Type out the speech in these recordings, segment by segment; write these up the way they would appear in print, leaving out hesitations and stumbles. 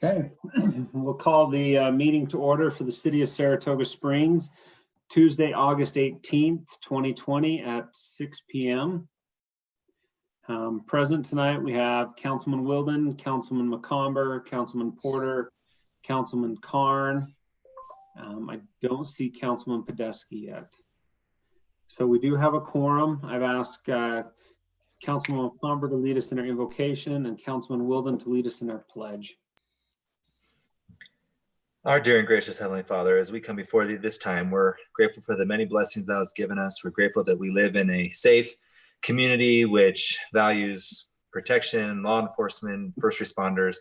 Okay, we'll call the meeting to order for the City of Saratoga Springs, Tuesday, August 18th, 2020 at 6 p.m. Present tonight, we have Councilman Wilden, Councilman McComber, Councilman Porter, Councilman Carn. I don't see Councilman Podesky yet. So we do have a quorum. I've asked Councilman McComber to lead us in our invocation and Councilman Wilden to lead us in our pledge. Our dear and gracious Heavenly Father, as we come before thee this time, we're grateful for the many blessings thou hast given us. We're grateful that we live in a safe community which values protection, law enforcement, first responders,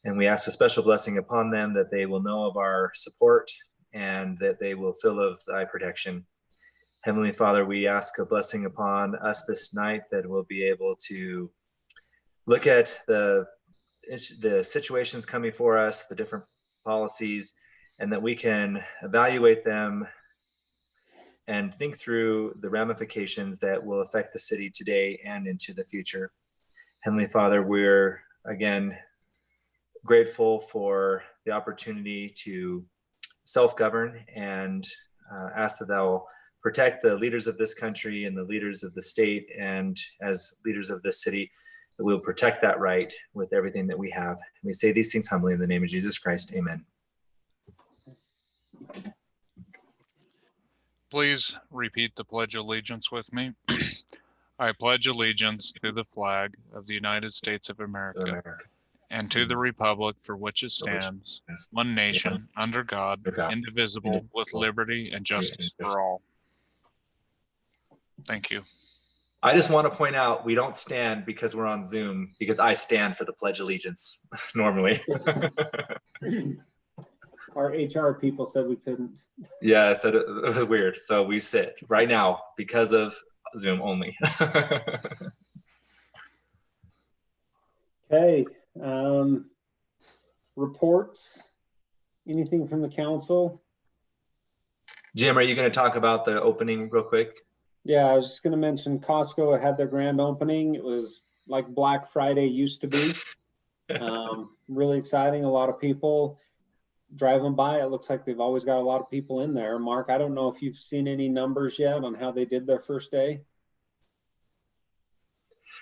and we ask a special blessing upon them that they will know of our support and that they will feel of thy protection. Heavenly Father, we ask a blessing upon us this night that we'll be able to look at the situations coming for us, the different policies, and that we can evaluate them and think through the ramifications that will affect the city today and into the future. Heavenly Father, we're again grateful for the opportunity to self-govern and ask that thou will protect the leaders of this country and the leaders of the state, and as leaders of this city, that we'll protect that right with everything that we have. We say these things humbly in the name of Jesus Christ. Amen. Please repeat the Pledge of Allegiance with me. I pledge allegiance to the flag of the United States of America and to the republic for which it stands, one nation, under God, indivisible, with liberty and justice for all. Thank you. I just want to point out, we don't stand because we're on Zoom, because I stand for the Pledge of Allegiance normally. Our HR people said we couldn't. Yeah, I said it was weird. So we sit right now because of Zoom only. Okay. Reports. Anything from the council? Jim, are you going to talk about the opening real quick? Yeah, I was just going to mention Costco had their grand opening. It was like Black Friday used to be. Really exciting. A lot of people driving by. It looks like they've always got a lot of people in there. Mark, I don't know if you've seen any numbers yet on how they did their first day.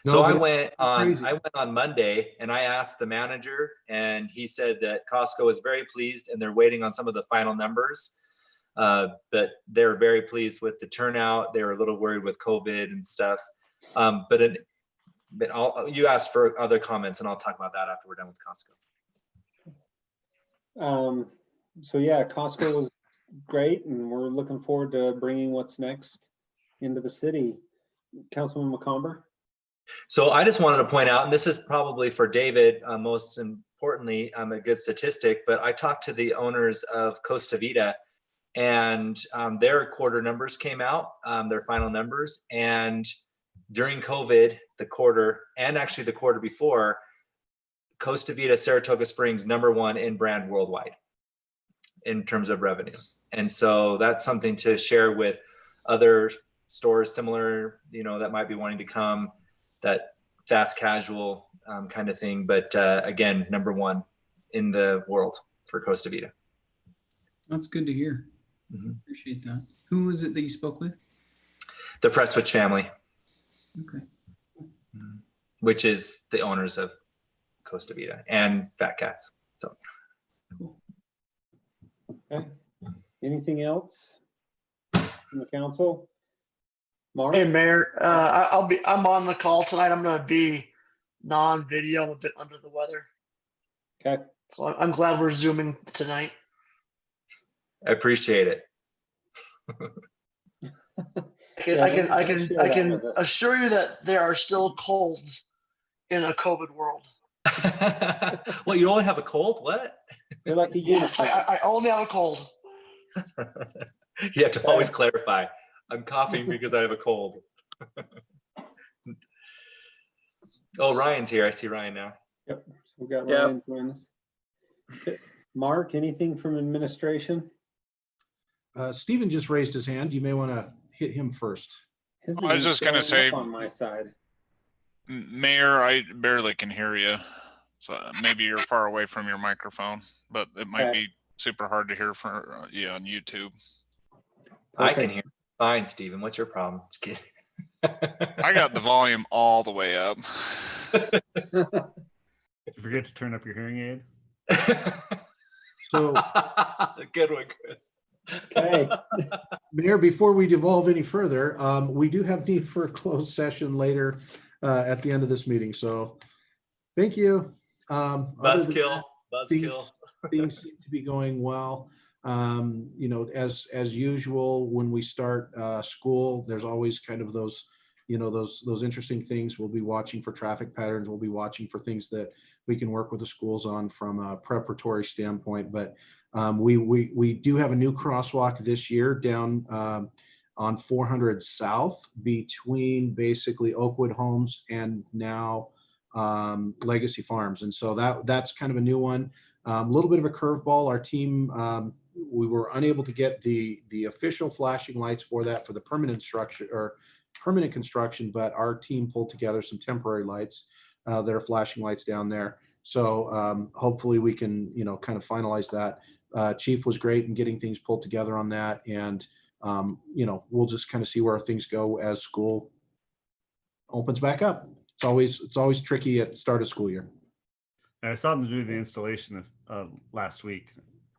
So I went on Monday and I asked the manager, and he said that Costco is very pleased and they're waiting on some of the final numbers. But they're very pleased with the turnout. They were a little worried with COVID and stuff. But you asked for other comments, and I'll talk about that after we're done with Costco. So yeah, Costco was great, and we're looking forward to bringing what's next into the city. Councilman McComber. So I just wanted to point out, and this is probably for David, most importantly, a good statistic, but I talked to the owners of Costa Vida, and their quarter numbers came out, their final numbers. And during COVID, the quarter, and actually the quarter before, Costa Vida, Saratoga Springs, #1 in brand worldwide in terms of revenue. And so that's something to share with other stores similar, that might be wanting to come, that fast casual kind of thing. But again, #1 in the world for Costa Vida. That's good to hear. Mm-hmm. Appreciate that. Who was it that you spoke with? The Prestwich family. Okay. Which is the owners of Costa Vida and Fat Cats. So. Cool. Okay. Anything else from the council? Mark? Hey, Mayor. I'm on the call tonight. I'm going to be non-video. I'm a bit under the weather. Okay. So I'm glad we're Zooming tonight. I appreciate it. I can assure you that there are still colds in a COVID world. Well, you only have a cold? What? They're like a yes, I only have a cold. You have to always clarify. I'm coughing because I have a cold. Oh, Ryan's here. I see Ryan now. Yep. So we got Ryan joining us. Okay. Mark, anything from administration? Stephen just raised his hand. You may want to hit him first. I was just going to say, on my side. Mayor, I barely can hear you. So maybe you're far away from your microphone, but it might Okay. be super hard to hear for you on YouTube. I can hear fine, Stephen. What's your problem? Just kidding. I got the volume all the way up. Did you forget to turn up your hearing aid? So, good one, Chris. Okay. Mayor, before we devolve any further, we do have need for a closed session later at the end of this meeting. So thank you. Buzzkill. Things seem to be going well. You know, as usual, when we start school, there's always kind of those, you know, those interesting things. We'll be watching for traffic patterns. We'll be watching for things that we can work with the schools on from a preparatory standpoint. But we do have a new crosswalk this year down on 400 South between basically Oakwood Homes and now Legacy Farms. And so that's kind of a new one. A little bit of a curveball. Our team, we were unable to get the official flashing lights for that for the permanent structure or permanent construction, but our team pulled together some temporary lights that are flashing lights down there. So hopefully we can, you know, kind of finalize that. Chief was great in getting things pulled together on that. And, you know, we'll just kind of see where things go as school opens back up. It's always tricky at the start of school year. And I saw them do the installation last week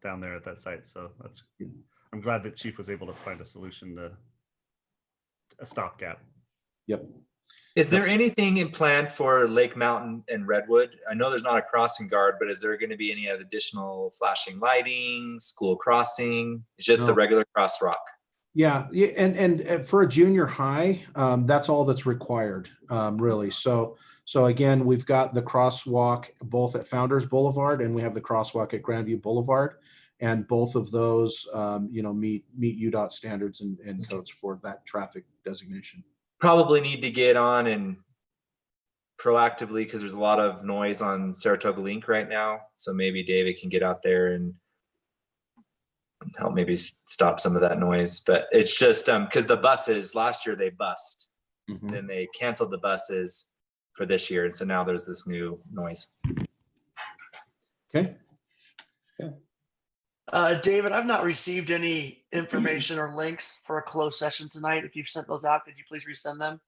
down there at that site. So I'm glad that Chief was able to find a solution to a stopgap. Yep. Is there anything in plan for Lake Mountain and Redwood? I know there's not a crossing guard, but is there going to be any additional flashing lighting, school crossing? It's just the regular crosswalk. Yeah, and for a junior high, that's all that's required, really. So again, we've got the crosswalk both at Founders Boulevard and we have the crosswalk at Grandview Boulevard, and both of those, you know, meet UDOT standards and codes for that traffic designation. Probably need to get on and proactively, because there's a lot of noise on Saratoga Link right now. So maybe David can get out there and help maybe stop some of that noise. But it's just because the buses last year they bust, then they canceled the buses for this year, and so now there's this new noise. Okay. David, I've not received any information or links for a closed session tonight. If you've sent those out, could you please resend them?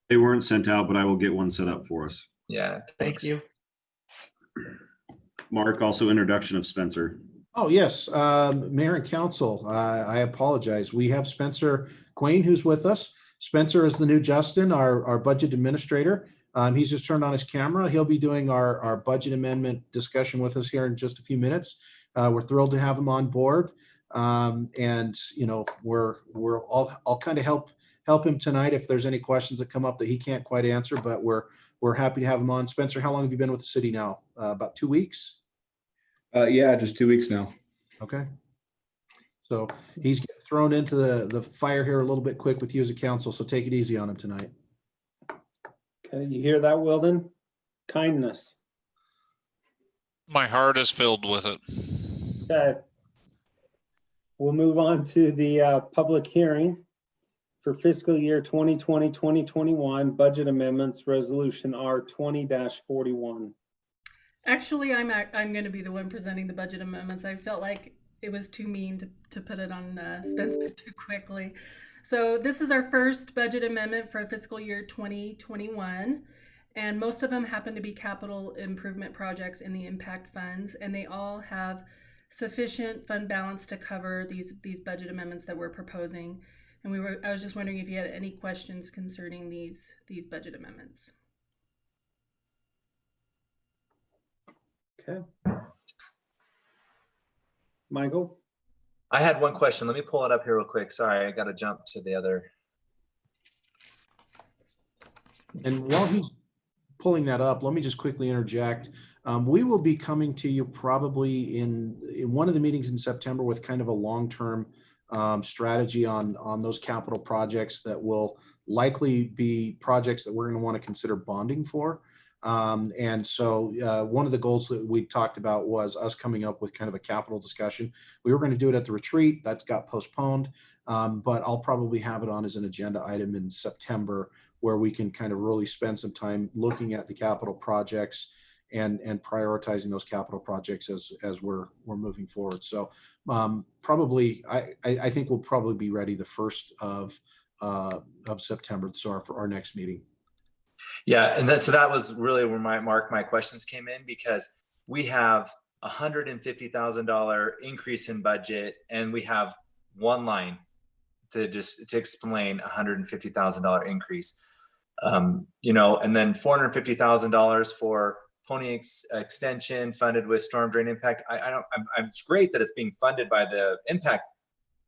They weren't sent out, but I will get one set up for us. Yeah, thanks. Thank you. Mark, also introduction of Spencer. Oh, yes. Mayor and Council, I apologize. We have Spencer Quain who's with us. Spencer is the new Justin, our budget administrator. He's just turned on his camera. He'll be doing our budget amendment discussion with us here in just a few minutes. We're thrilled to have him on board. And, you know, I'll kind of help him tonight if there's any questions that come up that he can't quite answer, but we're happy to have him on. Spencer, how long have you been with the city now? About 2 weeks? Yeah, just 2 weeks now. Okay. So he's getting thrown into the fire here a little bit quick with you as a council, so take it easy on him tonight. Okay, you hear that, Wilden? Kindness. My heart is filled with it. Okay. We'll move on to the public hearing for fiscal year 2020-2021 budget amendments, resolution R 20-41. Actually, I'm going to be the one presenting the budget amendments. I felt like it was too mean to put it on Spencer too quickly. So this is our first budget amendment for fiscal year 2021. And most of them happen to be capital improvement projects in the impact funds. And they all have sufficient fund balance to cover these budget amendments that we're proposing. And I was just wondering if you had any questions concerning these budget amendments. Okay. Michael? I had one question. Let me pull it up here real quick. Sorry, I got to jump to the other. And while he's pulling that up, let me just quickly interject. We will be coming to you probably in one of the meetings in September with kind of a long-term strategy on those capital projects that will likely be projects that we're going to want to consider bonding for. And so one of the goals that we talked about was us coming up with kind of a capital discussion. We were going to do it at the retreat. That's got postponed, but I'll probably have it on as an agenda item in September where we can kind of really spend some time looking at the capital projects and prioritizing those capital projects as we're moving forward. So probably, I think we'll probably be ready the 1st of September, so for our next meeting. Yeah, and so that was really where my questions came in, because we have $150,000 increase in budget, and we have one line to explain $150,000 increase. You know, and then $450,000 for Pony extension funded with storm drain impact. It's great that it's being funded by the impact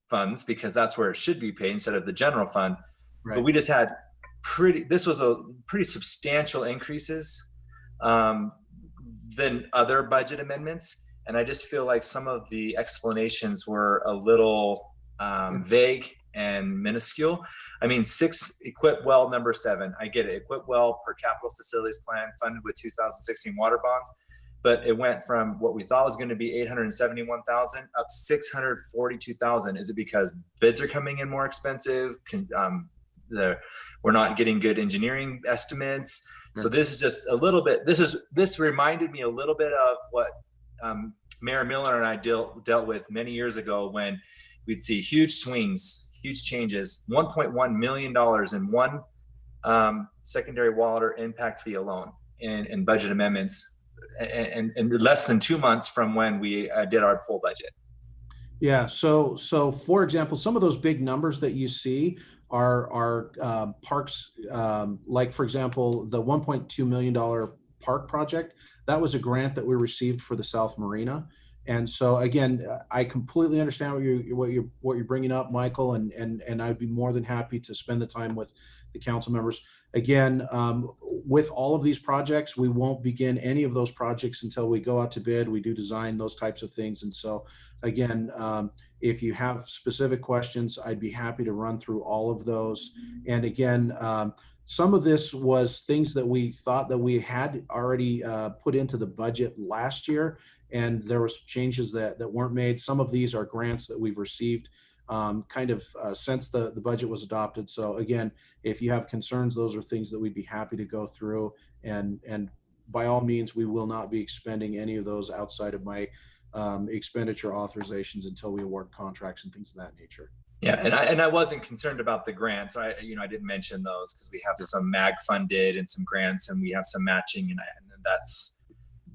funds, because that's where it should be paid instead of the general fund. Right. But we just had this was a pretty substantial increases than other budget amendments. And I just feel like some of the explanations were a little vague and minuscule. I mean, 6 equip well number 7, I get it. Equip well per capital facilities plan funded with 2016 water bonds, but it went from what we thought was going to be 871,000 up 642,000. Is it because bids are coming in more expensive? We're not getting good engineering estimates. So this is just a little bit. This reminded me a little bit of what Mayor Miller and I dealt with many years ago, when we'd see huge swings, huge changes. $1.1 million in one secondary water impact fee alone in budget amendments, and less than 2 months from when we did our full budget. Yeah. So for example, some of those big numbers that you see are parks, like for example, the $1.2 million park project. That was a grant that we received for the South Marina. And so again, I completely understand what you're bringing up, Michael, and I'd be more than happy to spend the time with the council members. Again, with all of these projects, we won't begin any of those projects until we go out to bid. We do design, those types of things. And so again, if you have specific questions, I'd be happy to run through all of those. And again, some of this was things that we thought that we had already put into the budget last year, and there was changes that weren't made. Some of these are grants that we've received since the budget was adopted. So again, if you have concerns, those are things that we'd be happy to go through. And by all means, we will not be expending any of those outside of my expenditure authorizations until we award contracts and things of that nature. Yeah, and I wasn't concerned about the grants. I didn't mention those because we have some MAG funded and some grants, and we have some matching, and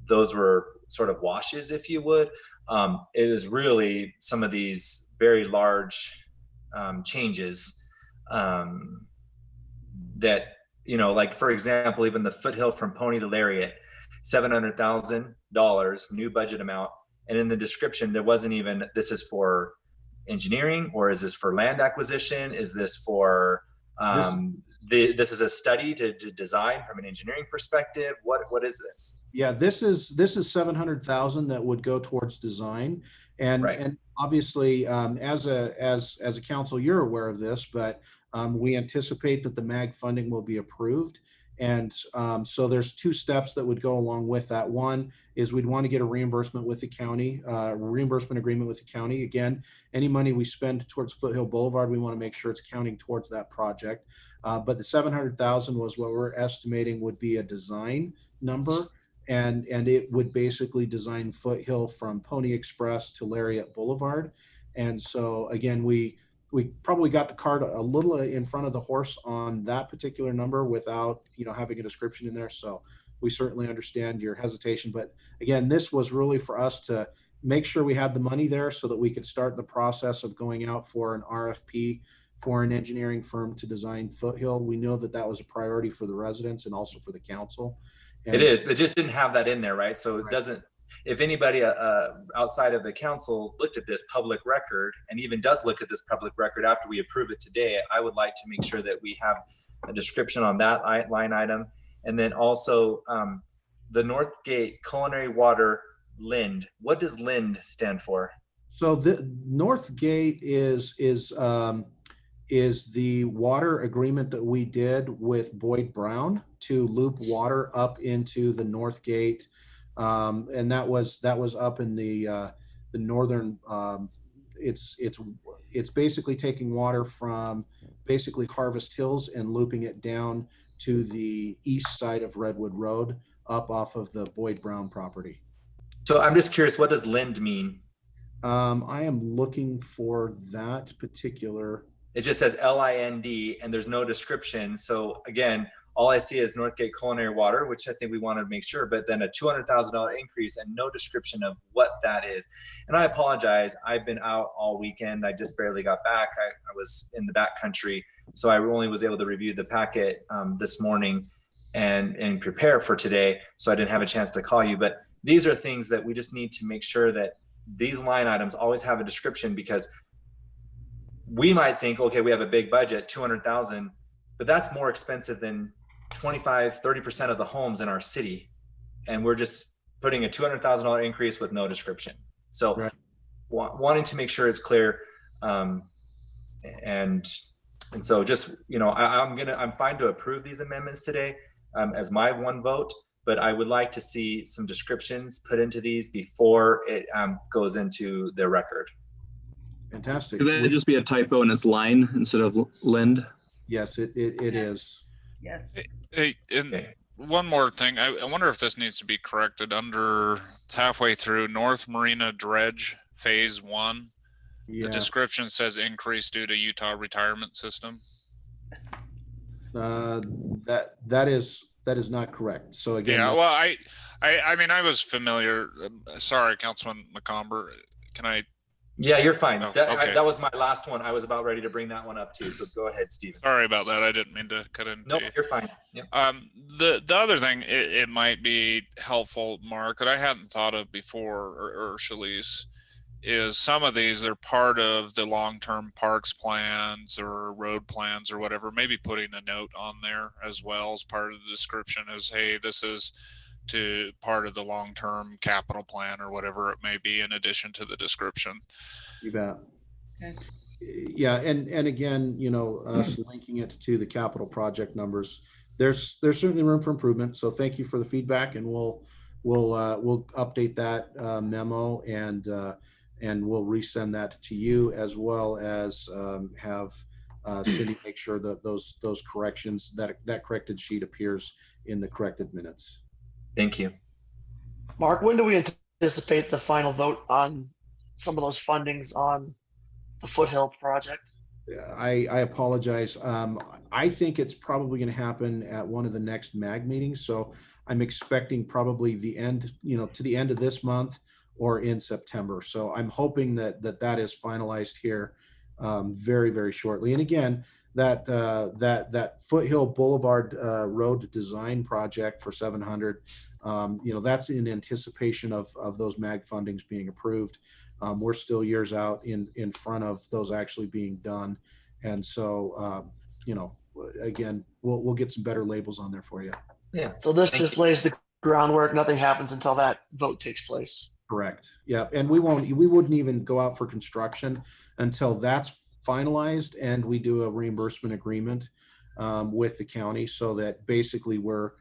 those were sort of washes, if you would. It is really some of these very large changes that, like for example, even the foothill from Pony to Lariat, $700,000 new budget amount, and in the description there wasn't even, this is for engineering, or is this for land acquisition? Is this for this is a study to design from an engineering perspective? What is this? Yeah, this is 700,000 that would go towards design, and right. And obviously, as a council, you're aware of this, but we anticipate that the MAG funding will be approved. And so there's 2 steps that would go along with that. One is we'd want to get a reimbursement with the county, reimbursement agreement with the county. Again, any money we spend towards Foothill Boulevard, we want to make sure it's counting towards that project. But the 700,000 was what we're estimating would be a design number, and it would basically design Foothill from Pony Express to Lariat Boulevard. And so again, we probably got the cart a little in front of the horse on that particular number without having a description in there. So we certainly understand your hesitation, but again, this was really for us to make sure we had the money there so that we could start the process of going out for an RFP for an engineering firm to design Foothill. We know that was a priority for the residents and also for the council. And it is. It just didn't have that in there, right? So it doesn't. If anybody outside of the council looked at this public record, and even does look at this public record after we approve it today, I would like to make sure that we have a description on that line item. And then also the Northgate Culinary Water LIND. What does LIND stand for? So the Northgate is the water agreement that we did with Boyd Brown to loop water up into the Northgate. And that was up in the northern. It's basically taking water from basically Harvest Hills and looping it down to the east side of Redwood Road, up off of the Boyd Brown property. So I'm just curious, what does LIND mean? I am looking for that particular. It just says LIND and there's no description. So again, all I see is Northgate Culinary Water, which I think we want to make sure, but then a $200,000 increase and no description of what that is. And I apologize. I've been out all weekend. I just barely got back. I was in the back country. So I only was able to review the packet this morning and prepare for today. So I didn't have a chance to call you, but these are things that we just need to make sure that these line items always have a description, because we might think, okay, we have a big budget, 200,000, but that's more expensive than 25-30% of the homes in our city, and we're just putting a $200,000 increase with no description. So right. Wanting to make sure it's clear, and so just, you know, I'm fine to approve these amendments today as my one vote, but I would like to see some descriptions put into these before it goes into the record. Fantastic. Could that just be a typo and it's line instead of LIND? Yes, it is. Yes. Hey, and Okay. one more thing. I wonder if this needs to be corrected under halfway through North Marina Dredge Phase 1. Yeah. The description says increase due to Utah retirement system. That is not correct. So again, Yeah, well, I mean, I was familiar. Sorry, Councilman McComber. Can I? Yeah, you're fine. Oh, that, okay. that was my last one. I was about ready to bring that one up too. So go ahead, Stephen. Sorry about that. I didn't mean to cut into Nope, you. you're fine. Yep. The other thing, it might be helpful, Mark, that I hadn't thought of before, or Shalice, is some of these are part of the long-term parks plans or road plans or whatever. Maybe putting a note on there as well as part of the description is, hey, this is to part of the long-term capital plan or whatever it may be, in addition to the description. You bet. Okay. Yeah, and again, you know, us linking it to the capital project numbers, there's certainly room for improvement. So thank you for the feedback, and we'll update that memo and we'll resend that to you, as well as have Cindy make sure that those corrections, that corrected sheet appears in the corrected minutes. Thank you. Mark, when do we anticipate the final vote on some of those fundings on the Foothill project? I apologize. I think it's probably going to happen at one of the next MAG meetings. So I'm expecting probably the end, you know, to the end of this month or in September. So I'm hoping that is finalized here very, very shortly. And again, that Foothill Boulevard road design project for 700, you know, that's in anticipation of those MAG fundings being approved. We're still years out in front of those actually being done. And so, you know, again, we'll get some better labels on there for you. Yeah. So this just lays the groundwork. Nothing happens until that vote takes place. Correct. Yeah. And we wouldn't even go out for construction until that's finalized and we do a reimbursement agreement with the county, so that basically we're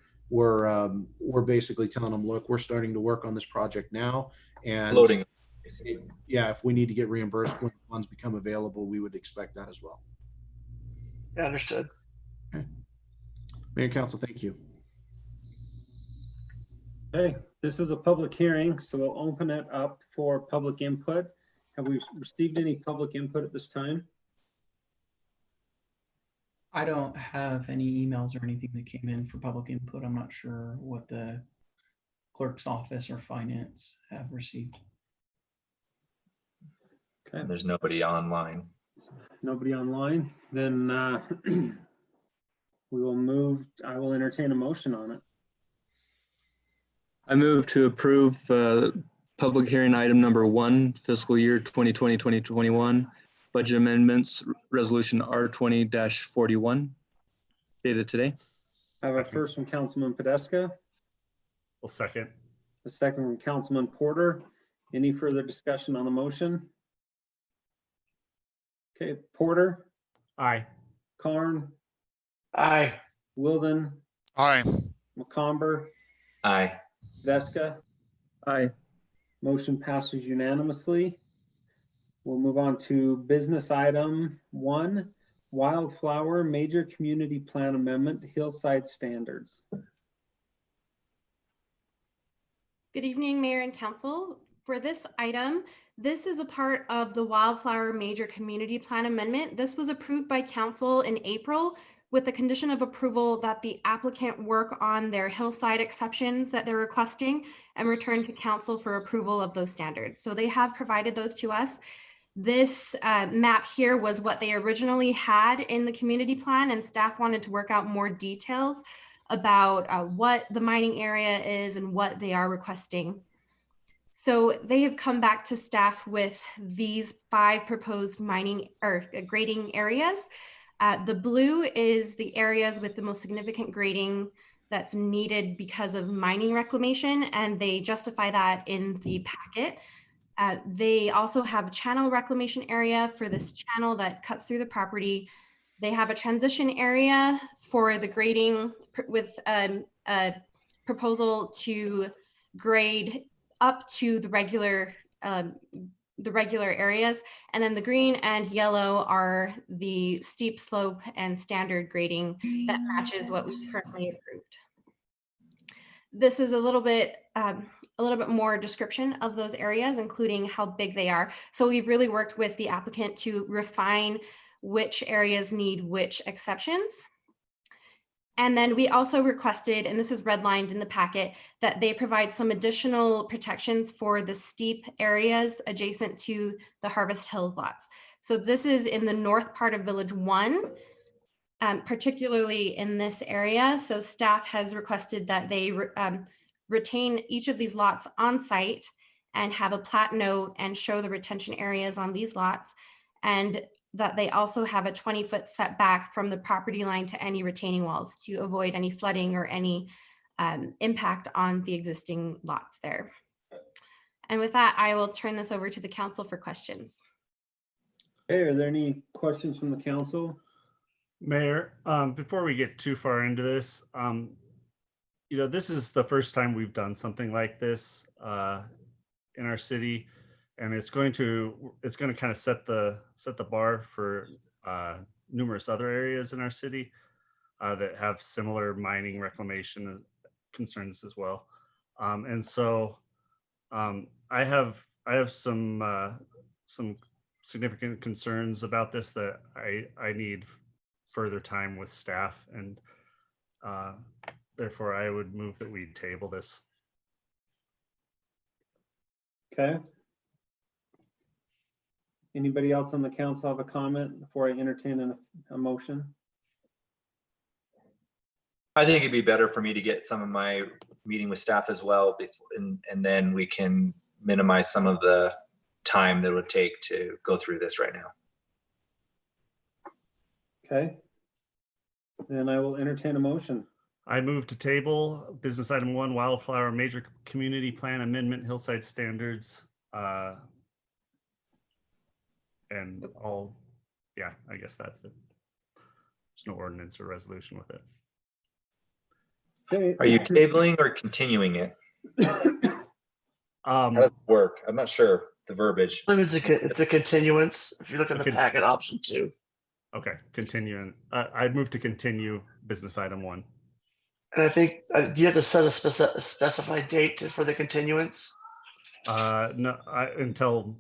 basically telling them, look, we're starting to work on this project now, and Loading. Yeah, if we need to get reimbursed when funds become available, we would expect that as well. Yeah, understood. Okay. Mayor and Council, thank you. Okay, this is a public hearing, so we'll open it up for public input. Have we received any public input at this time? I don't have any emails or anything that came in for public input. I'm not sure what the clerk's office or finance have received. Okay, There's nobody online. nobody online. Then we will move. I will entertain a motion on it. I move to approve public hearing item number 1, fiscal year 2020-2021, budget amendments, resolution R20-41, dated today. I have a first from Councilman Podeska, Well, second. a second from Councilman Porter. Any further discussion on the motion? Okay, Porter, Aye. Karn, Aye. Wilden, Aye. McComber, Aye. Podeska. Aye. Motion passes unanimously. We'll move on to business item 1, Wildflower Major Community Plan Amendment, Hillside Standards. Good evening, Mayor and Council. For this item, this is a part of the Wildflower Major Community Plan Amendment. This was approved by Council in April with the condition of approval that the applicant work on their hillside exceptions that they're requesting and return to Council for approval of those standards. So they have provided those to us. This map here was what they originally had in the community plan, and staff wanted to work out more details about what the mining area is and what they are requesting. So they have come back to staff with these 5 proposed mining or grading areas. The blue is the areas with the most significant grading that's needed because of mining reclamation, and they justify that in the packet. They also have a channel reclamation area for this channel that cuts through the property. They have a transition area for the grading with a proposal to grade up to the regular areas. And then the green and yellow are the steep slope and standard grading that matches what we currently approved. This is a little bit more description of those areas, including how big they are. So we've really worked with the applicant to refine which areas need which exceptions. And then we also requested, and this is redlined in the packet, that they provide some additional protections for the steep areas adjacent to the Harvest Hills lots. So this is in the north part of Village 1. Particularly in this area. So staff has requested that they retain each of these lots on site and have a plat note and show the retention areas on these lots, and that they also have a 20-foot setback from the property line to any retaining walls to avoid any flooding or any impact on the existing lots there. And with that, I will turn this over to the council for questions. Okay, are there any questions from the council? Mayor, before we get too far into this, this is the first time we've done something like this in our city, and it's going to kind of set the bar for numerous other areas in our city that have similar mining reclamation concerns as well. And so I have some significant concerns about this that I need further time with staff, and therefore I would move that we table this. Okay. Anybody else on the council have a comment before I entertain a motion? I think it'd be better for me to get some of my meeting with staff as well, and then we can minimize some of the time that it would take to go through this right now. Okay. Then I will entertain a motion. I move to table business item 1, Wildflower Major Community Plan Amendment, Hillside Standards. And I guess that's it. There's no ordinance or resolution with it. Okay. Are you tabling or continuing it? How does it work? I'm not sure the verbiage. It's a continuance. If you look at the packet option 2. Okay, continuing. I'd move to continue business item 1. And I think, do you have to set a specified date for the continuance? No, until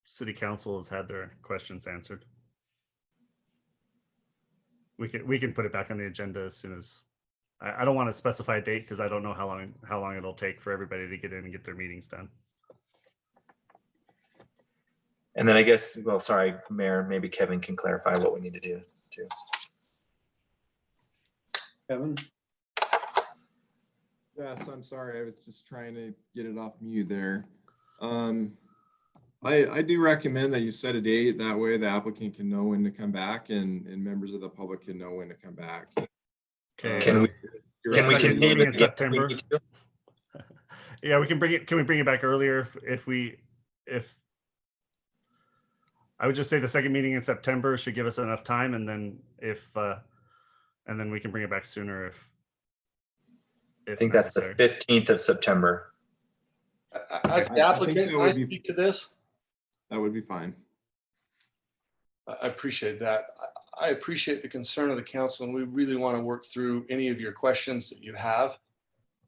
city council has had their questions answered. We can put it back on the agenda as soon as. I don't want to specify a date because I don't know how long it'll take for everybody to get in and get their meetings done. And then I guess, well, sorry, Mayor, maybe Kevin can clarify what we need to do too. Kevin? Yes, I'm sorry. I was just trying to get it off mute there. I do recommend that you set a date. That way the applicant can know when to come back and members of the public can know when to come back. Okay. Can we continue in September? Yeah, we can bring it. Can we bring it back earlier if I would just say the second meeting in September should give us enough time, and then and then we can bring it back sooner if I think necessary. That's the 15th of September. As the applicant, can I speak to this? That would be fine. I appreciate that. I appreciate the concern of the council, and we really want to work through any of your questions that you have.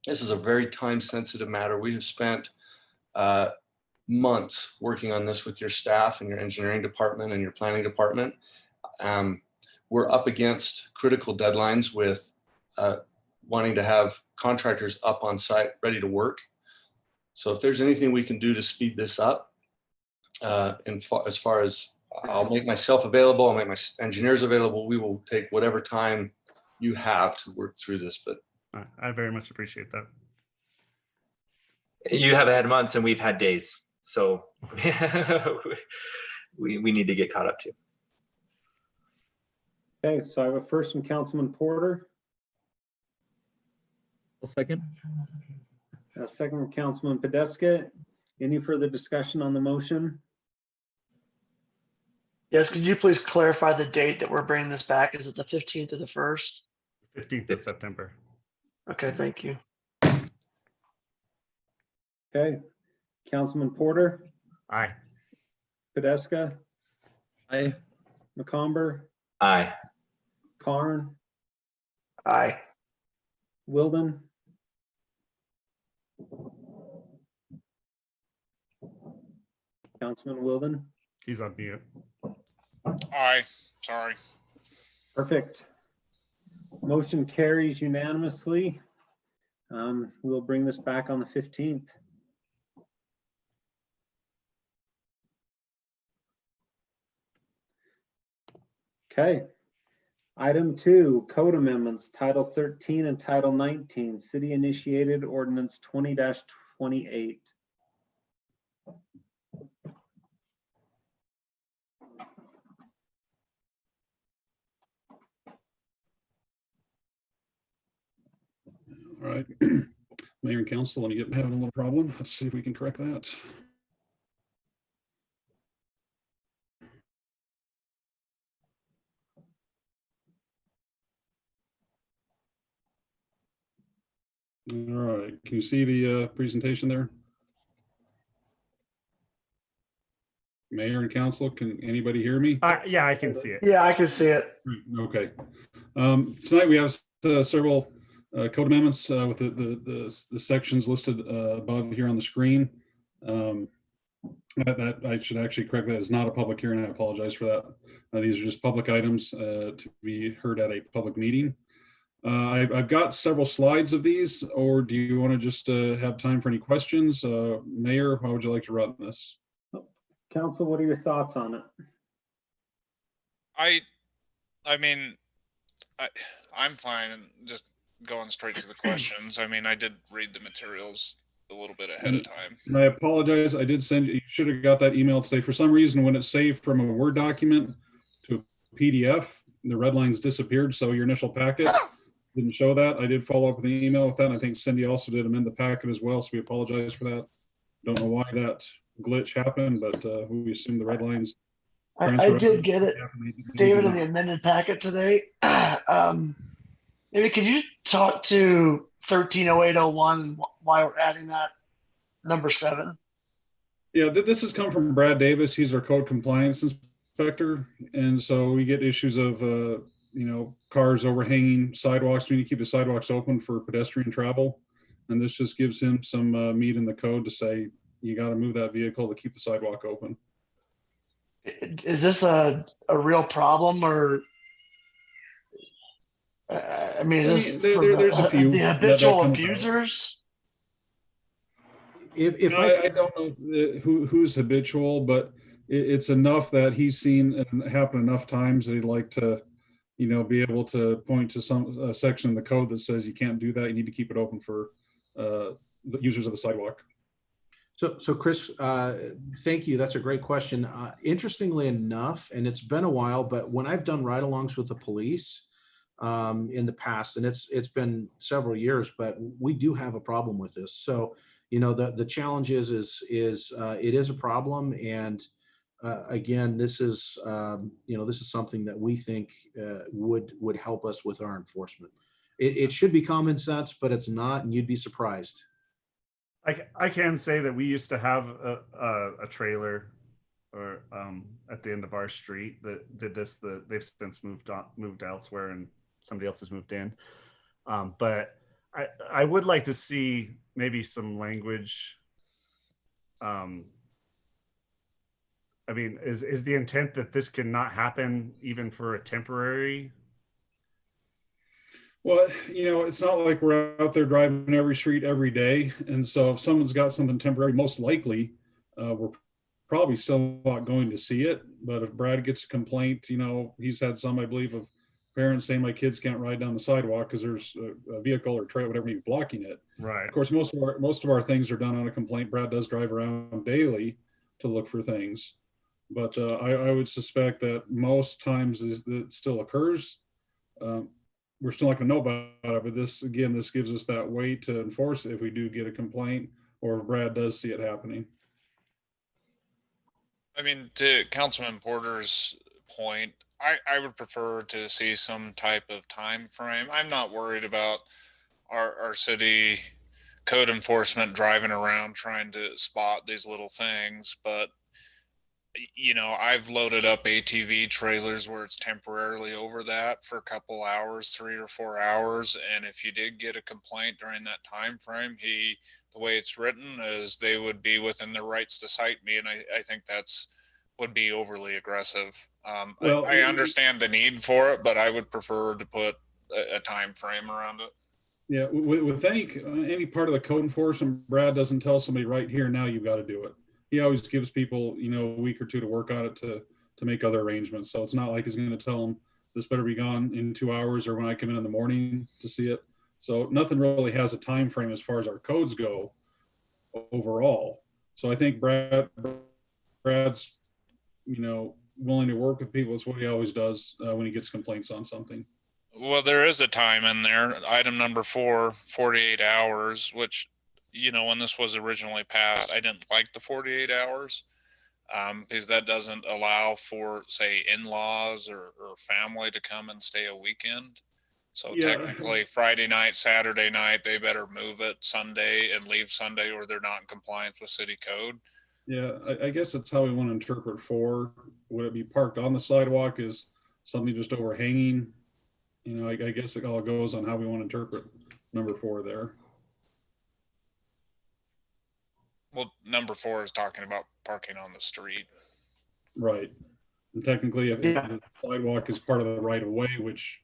This is a very time-sensitive matter. We have spent months working on this with your staff and your engineering department and your planning department. We're up against critical deadlines with wanting to have contractors up on site ready to work. So if there's anything we can do to speed this up, as far as I'll make myself available, I'll make my engineers available, we will take whatever time you have to work through this. But I very much appreciate that. You have had months and we've had days. So we need to get caught up too. Okay, so I have a first from Councilman Porter, A second. a second from Councilman Podeska. Any further discussion on the motion? Yes, could you please clarify the date that we're bringing this back? Is it the 15th or the 1st? 15th of September. Okay, thank you. Okay, Councilman Porter, Aye. Podeska, Aye. McComber, Aye. Karn, Aye. Wilden, Councilman Wilden. He's on mute. Aye, sorry. Perfect. Motion carries unanimously. We'll bring this back on the 15th. Okay. Item 2, code amendments, Title 13 and Title 19, city initiated ordinance 20-28. All right, Mayor and Council, let me get having a little problem. Let's see if we can correct that. All right, can you see the presentation there? Mayor and Council, can anybody hear me? Yeah, I can see it. Yeah, I can see it. Okay. Tonight we have several code amendments with the sections listed above here on the screen. That I should actually correct that is not a public hearing. I apologize for that. These are just public items to be heard at a public meeting. I've got several slides of these, or do you want to just have time for any questions? Mayor, how would you like to run this? Council, what are your thoughts on it? I mean, I'm fine and just going straight to the questions. I mean, I did read the materials a little bit ahead of time. And I apologize. I did send you should have got that email today. For some reason, when it's saved from a Word document to a PDF, the red lines disappeared. So your initial packet didn't show that. I did follow up with the email with that. And I think Cindy also did amend the packet as well. So we apologize for that. Don't know why that glitch happened, but we assume the red lines. I did get it, David, in the amended packet today. Maybe could you talk to 130801 why we're adding that number 7? Yeah, this has come from Brad Davis. He's our code compliance inspector, and so we get issues of cars overhanging sidewalks. We need to keep the sidewalks open for pedestrian travel, and this just gives him some meat in the code to say you got to move that vehicle to keep the sidewalk open. Is this a real problem, or I mean, is this there's a few the habitual abusers? If I don't know who's habitual, but it's enough that he's seen it happen enough times that he'd like to, be able to point to some section in the code that says you can't do that. You need to keep it open for the users of the sidewalk. So Chris, thank you. That's a great question. Interestingly enough, and it's been a while, but when I've done ride-alongs with the police in the past, and it's been several years, but we do have a problem with this. So, the challenge is it is a problem, and again, this is something that we think would help us with our enforcement. It should be common sense, but it's not, and you'd be surprised. I can say that we used to have a trailer or at the end of our street that did this. They've since moved elsewhere, and somebody else has moved in. But I would like to see maybe some language. I mean, is the intent that this cannot happen even for a temporary? Well, it's not like we're out there driving every street every day. And so if someone's got something temporary, most likely we're probably still not going to see it. But if Brad gets a complaint, he's had some, I believe, of parents saying my kids can't ride down the sidewalk because there's a vehicle or trailer, whatever, blocking it. Right. Of course, most of our things are done on a complaint. Brad does drive around daily to look for things. But I would suspect that most times it still occurs. We're still not going to know about it, but this gives us that way to enforce it if we do get a complaint or if Brad does see it happening. I mean, to Councilman Porter's point, I would prefer to see some type of time frame. I'm not worried about our city code enforcement driving around trying to spot these little things, but I've loaded up ATV trailers where it's temporarily over that for a couple hours, 3 or 4 hours. And if you did get a complaint during that time frame, the way it's written is they would be within their rights to cite me. And I think would be overly aggressive. Well, I understand the need for it, but I would prefer to put a time frame around it. Yeah, with any part of the code enforcement, Brad doesn't tell somebody right here now you've got to do it. He always gives people, a week or two to work on it to make other arrangements. So it's not like he's going to tell them this better be gone in 2 hours or when I come in the morning to see it. So nothing really has a time frame as far as our codes go overall. So I think Brad's, willing to work with people. It's what he always does when he gets complaints on something. Well, there is a time in there. Item number 4, 48 hours, which, when this was originally passed, I didn't like the 48 hours because that doesn't allow for, say, in-laws or family to come and stay a weekend. So technically Friday night, Saturday night, they better move it Sunday and leave Sunday or they're not in compliance with city code. Yeah, I guess that's how we want to interpret 4. Would it be parked on the sidewalk? Is something just overhanging? I guess it all goes on how we want to interpret number 4 there. Well, number 4 is talking about parking on the street. Right. And technically, if the sidewalk is part of the right of way, which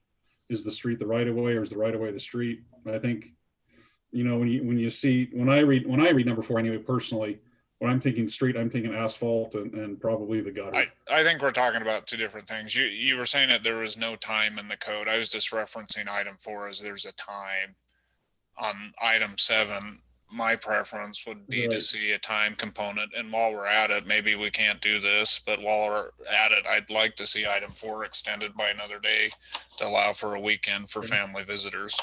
is the street the right of way, or is the right of way the street? I think, when I read number 4 anyway, personally, when I'm thinking street, I'm thinking asphalt and probably the gutter. I think we're talking about 2 different things. You were saying that there was no time in the code. I was just referencing item 4 as there's a time. On item 7, my preference would be to see a time component. And while we're at it, maybe we can't do this, but while we're at it, I'd like to see item 4 extended by another day to allow for a weekend for family visitors.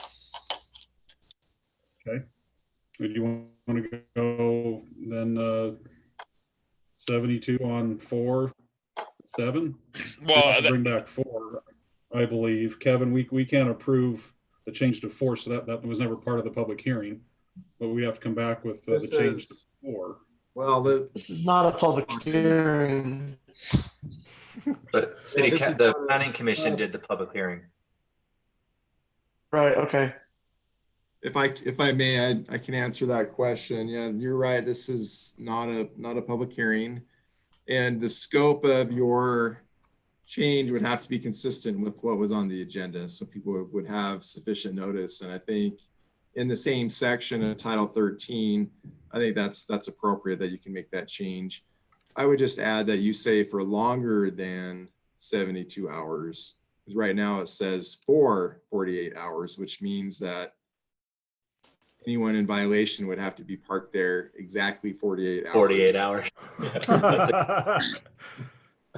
Okay. Would you want to go then 72 on 4, 7? Well, bring back 4, I believe. Kevin, we can't approve the change to 4, so that was never part of the public hearing. But we have to come back with the change to 4. Well, this is not a public hearing. But the planning commission did the public hearing. Right. Okay. If I may, I can answer that question. Yeah, you're right. This is not a public hearing, and the scope of your change would have to be consistent with what was on the agenda, so people would have sufficient notice. And I think in the same section of Title 13, I think that's appropriate that you can make that change. I would just add that you say for longer than 72 hours, because right now it says for 48 hours, which means that anyone in violation would have to be parked there exactly 48 hours. 48 hours.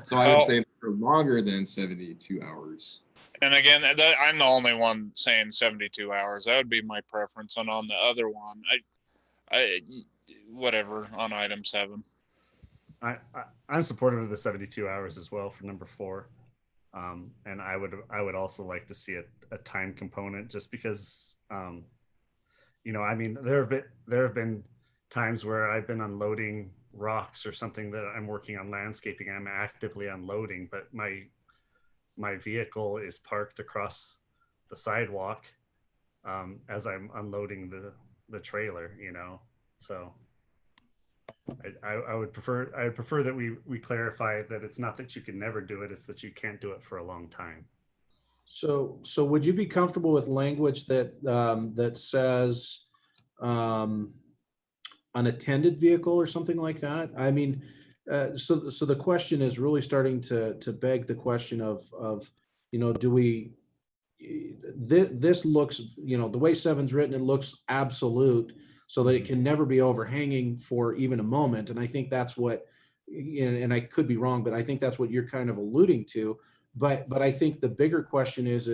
So I would say for longer than 72 hours. And again, I'm the only one saying 72 hours. That would be my preference. And on the other one, I whatever on item 7. I'm supportive of the 72 hours as well for number 4. And I would also like to see a time component, just because I mean, there have been times where I've been unloading rocks or something that I'm working on landscaping, I'm actively unloading, but my vehicle is parked across the sidewalk as I'm unloading the trailer, you know. So I would prefer that we clarify that it's not that you can never do it, it's that you can't do it for a long time. So would you be comfortable with language that that says unattended vehicle or something like that? I mean, so the question is really starting to beg the question of you know, do we this looks, you know, the way 7's written, it looks absolute, so that it can never be overhanging for even a moment. And I think that's what, and I could be wrong, but I think that's what you're kind of alluding to. But I think the bigger question is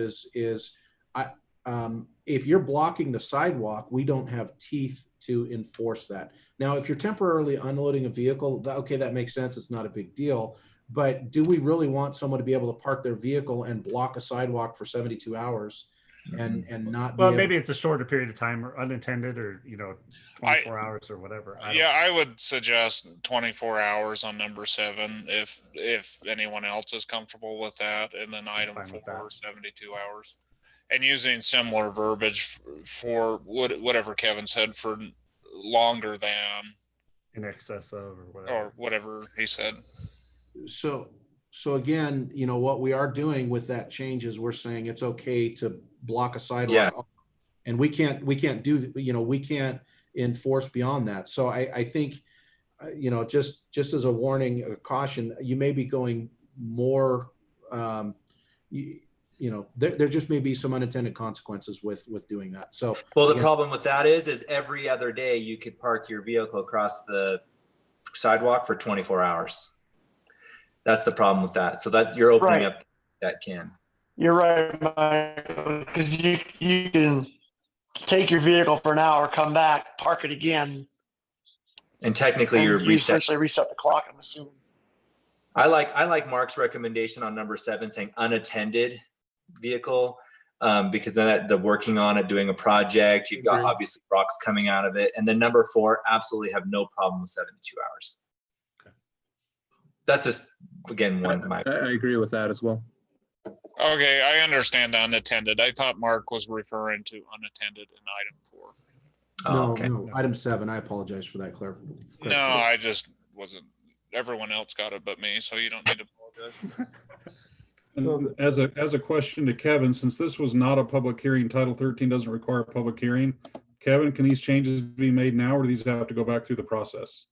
if you're blocking the sidewalk, we don't have teeth to enforce that. Now, if you're temporarily unloading a vehicle, okay, that makes sense. It's not a big deal. But do we really want someone to be able to park their vehicle and block a sidewalk for 72 hours and not be well, able... maybe it's a shorter period of time or unattended, or, you know, 24 hours or whatever. I would suggest 24 hours on number 7 if anyone else is comfortable with that, and then item 4, 72 hours, and using similar verbiage for whatever Kevin said, for longer than, in excess of, or whatever he said. So again, you know, what we are doing with that change is we're saying it's okay to block a sidewalk, and we can't do, you know, we can't enforce beyond that. So I think, you know, just as a warning, a caution, you may be going more, you know, there just may be some unintended consequences with doing that. So, well, the problem with that is every other day you could park your vehicle across the sidewalk for 24 hours. That's the problem with that. So that you're opening up that can. You're right, because you can take your vehicle for an hour, come back, park it again, and technically you're essentially reset the clock, I'm assuming. I like Mark's recommendation on number 7 saying unattended vehicle, because then the working on it, doing a project, you've got obviously rocks coming out of it. And then number 4, absolutely have no problem with 72 hours. Okay. That's just, again, I agree with that as well. Okay, I understand unattended. I thought Mark was referring to unattended in item 4. No, item 7. I apologize for that clarification. No, I just wasn't. Everyone else got it but me, so you don't need to apologize. And as a question to Kevin, since this was not a public hearing, Title 13 doesn't require a public hearing. Kevin, can these changes be made now, or do these have to go back through the process?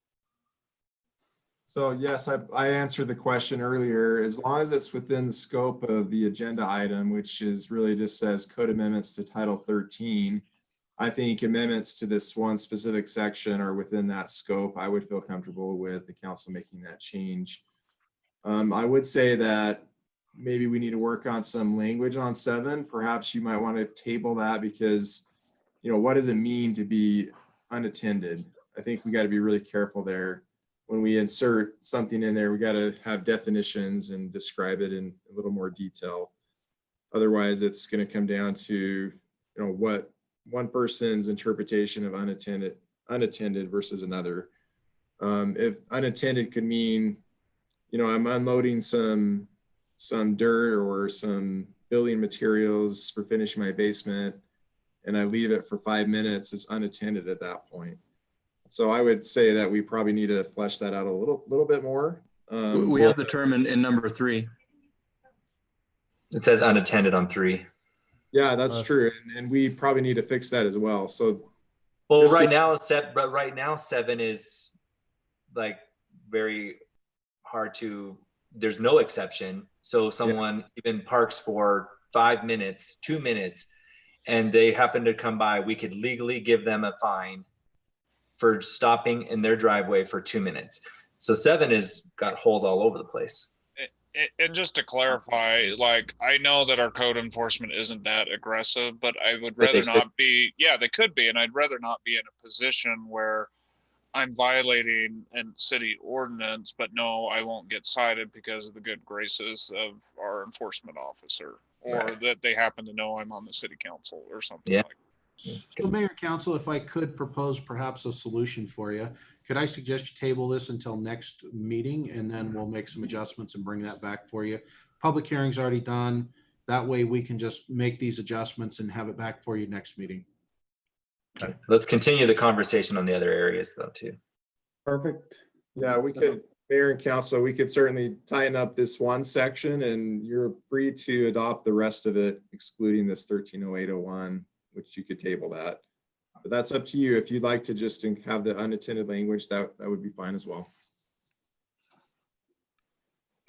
So yes, I answered the question earlier. As long as it's within the scope of the agenda item, which is really just says code amendments to Title 13, I think amendments to this one specific section are within that scope. I would feel comfortable with the council making that change. I would say that maybe we need to work on some language on 7. Perhaps you might want to table that, because, you know, what does it mean to be unattended? I think we got to be really careful there. When we insert something in there, we got to have definitions and describe it in a little more detail. Otherwise, it's going to come down to, you know, what one person's interpretation of unattended versus another. If unattended could mean, you know, I'm unloading some dirt or some building materials for finishing my basement, and I leave it for 5 minutes, it's unattended at that point. So I would say that we probably need to flesh that out a little bit more. We have the term in number 3. It says unattended on 3. Yeah, that's true, and we probably need to fix that as well. So, well, right now 7 is like very hard to. There's no exception. So if someone even parks for 5 minutes, 2 minutes, and they happen to come by, we could legally give them a fine for stopping in their driveway for 2 minutes. So 7 is got holes all over the place. And just to clarify, like, I know that our code enforcement isn't that aggressive, but I would rather not be, they could be, and I'd rather not be in a position where I'm violating a city ordinance, but no, I won't get cited because of the good graces of our enforcement officer, or that they happen to know I'm on the city council or something like that. So Mayor, Council, if I could propose perhaps a solution for you, could I suggest you table this until next meeting, and then we'll make some adjustments and bring that back for you. Public hearing's already done. That way we can just make these adjustments and have it back for you next meeting. Okay. Let's continue the conversation on the other areas though too. Perfect. Yeah, we could, Mayor and Council, we could certainly tighten up this one section, and you're free to adopt the rest of it, excluding this 130801, which you could table that. But that's up to you. If you'd like to just have the unattended language, that would be fine as well.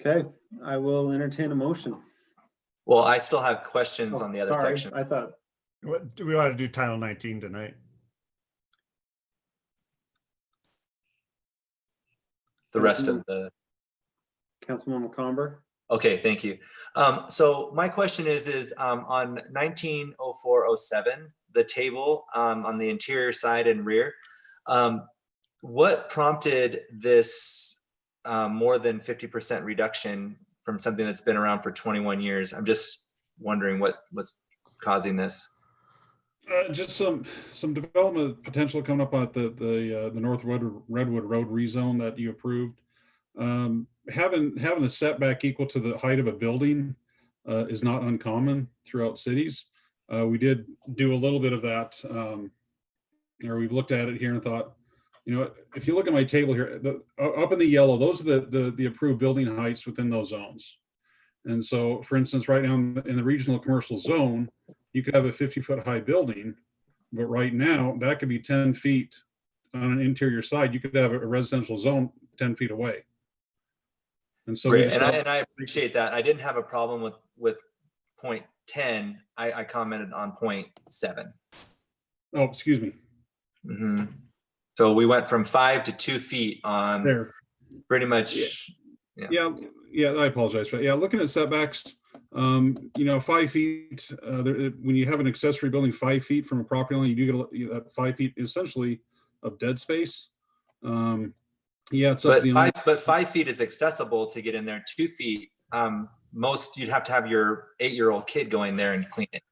Okay, I will entertain a motion. Well, I still have questions on the other Sorry, section. I thought. What do we want to do? Title 19 tonight? The rest of the. Councilman McComber. Okay, thank you. So my question is on 190407, the table on the interior side and rear, what prompted this more than 50% reduction from something that's been around for 21 years? I'm just wondering what's causing this. Just some development potential coming up at the North Redwood Road rezone that you approved. Having a setback equal to the height of a building is not uncommon throughout cities. We did do a little bit of that, or we've looked at it here and thought, you know, if you look at my table here, up in the yellow, those are the approved building heights within those zones. And so, for instance, right now in the regional commercial zone, you could have a 50-foot high building, but right now that could be 10 feet on an interior side. You could have a residential zone 10 feet away. And so, great. And I appreciate that. I didn't have a problem with point 10. I commented on point 7. Oh, excuse me. Mm-hmm. So we went from 5 to 2 feet on there. Pretty much. Yeah, I apologize for that. Yeah, looking at setbacks, you know, 5 feet, when you have an accessory building 5 feet from a property line, you do get that 5 feet essentially of dead space. Yeah, it's but 5 feet is accessible to get in there. 2 feet, most you'd have to have your 8-year-old kid go in there and clean it.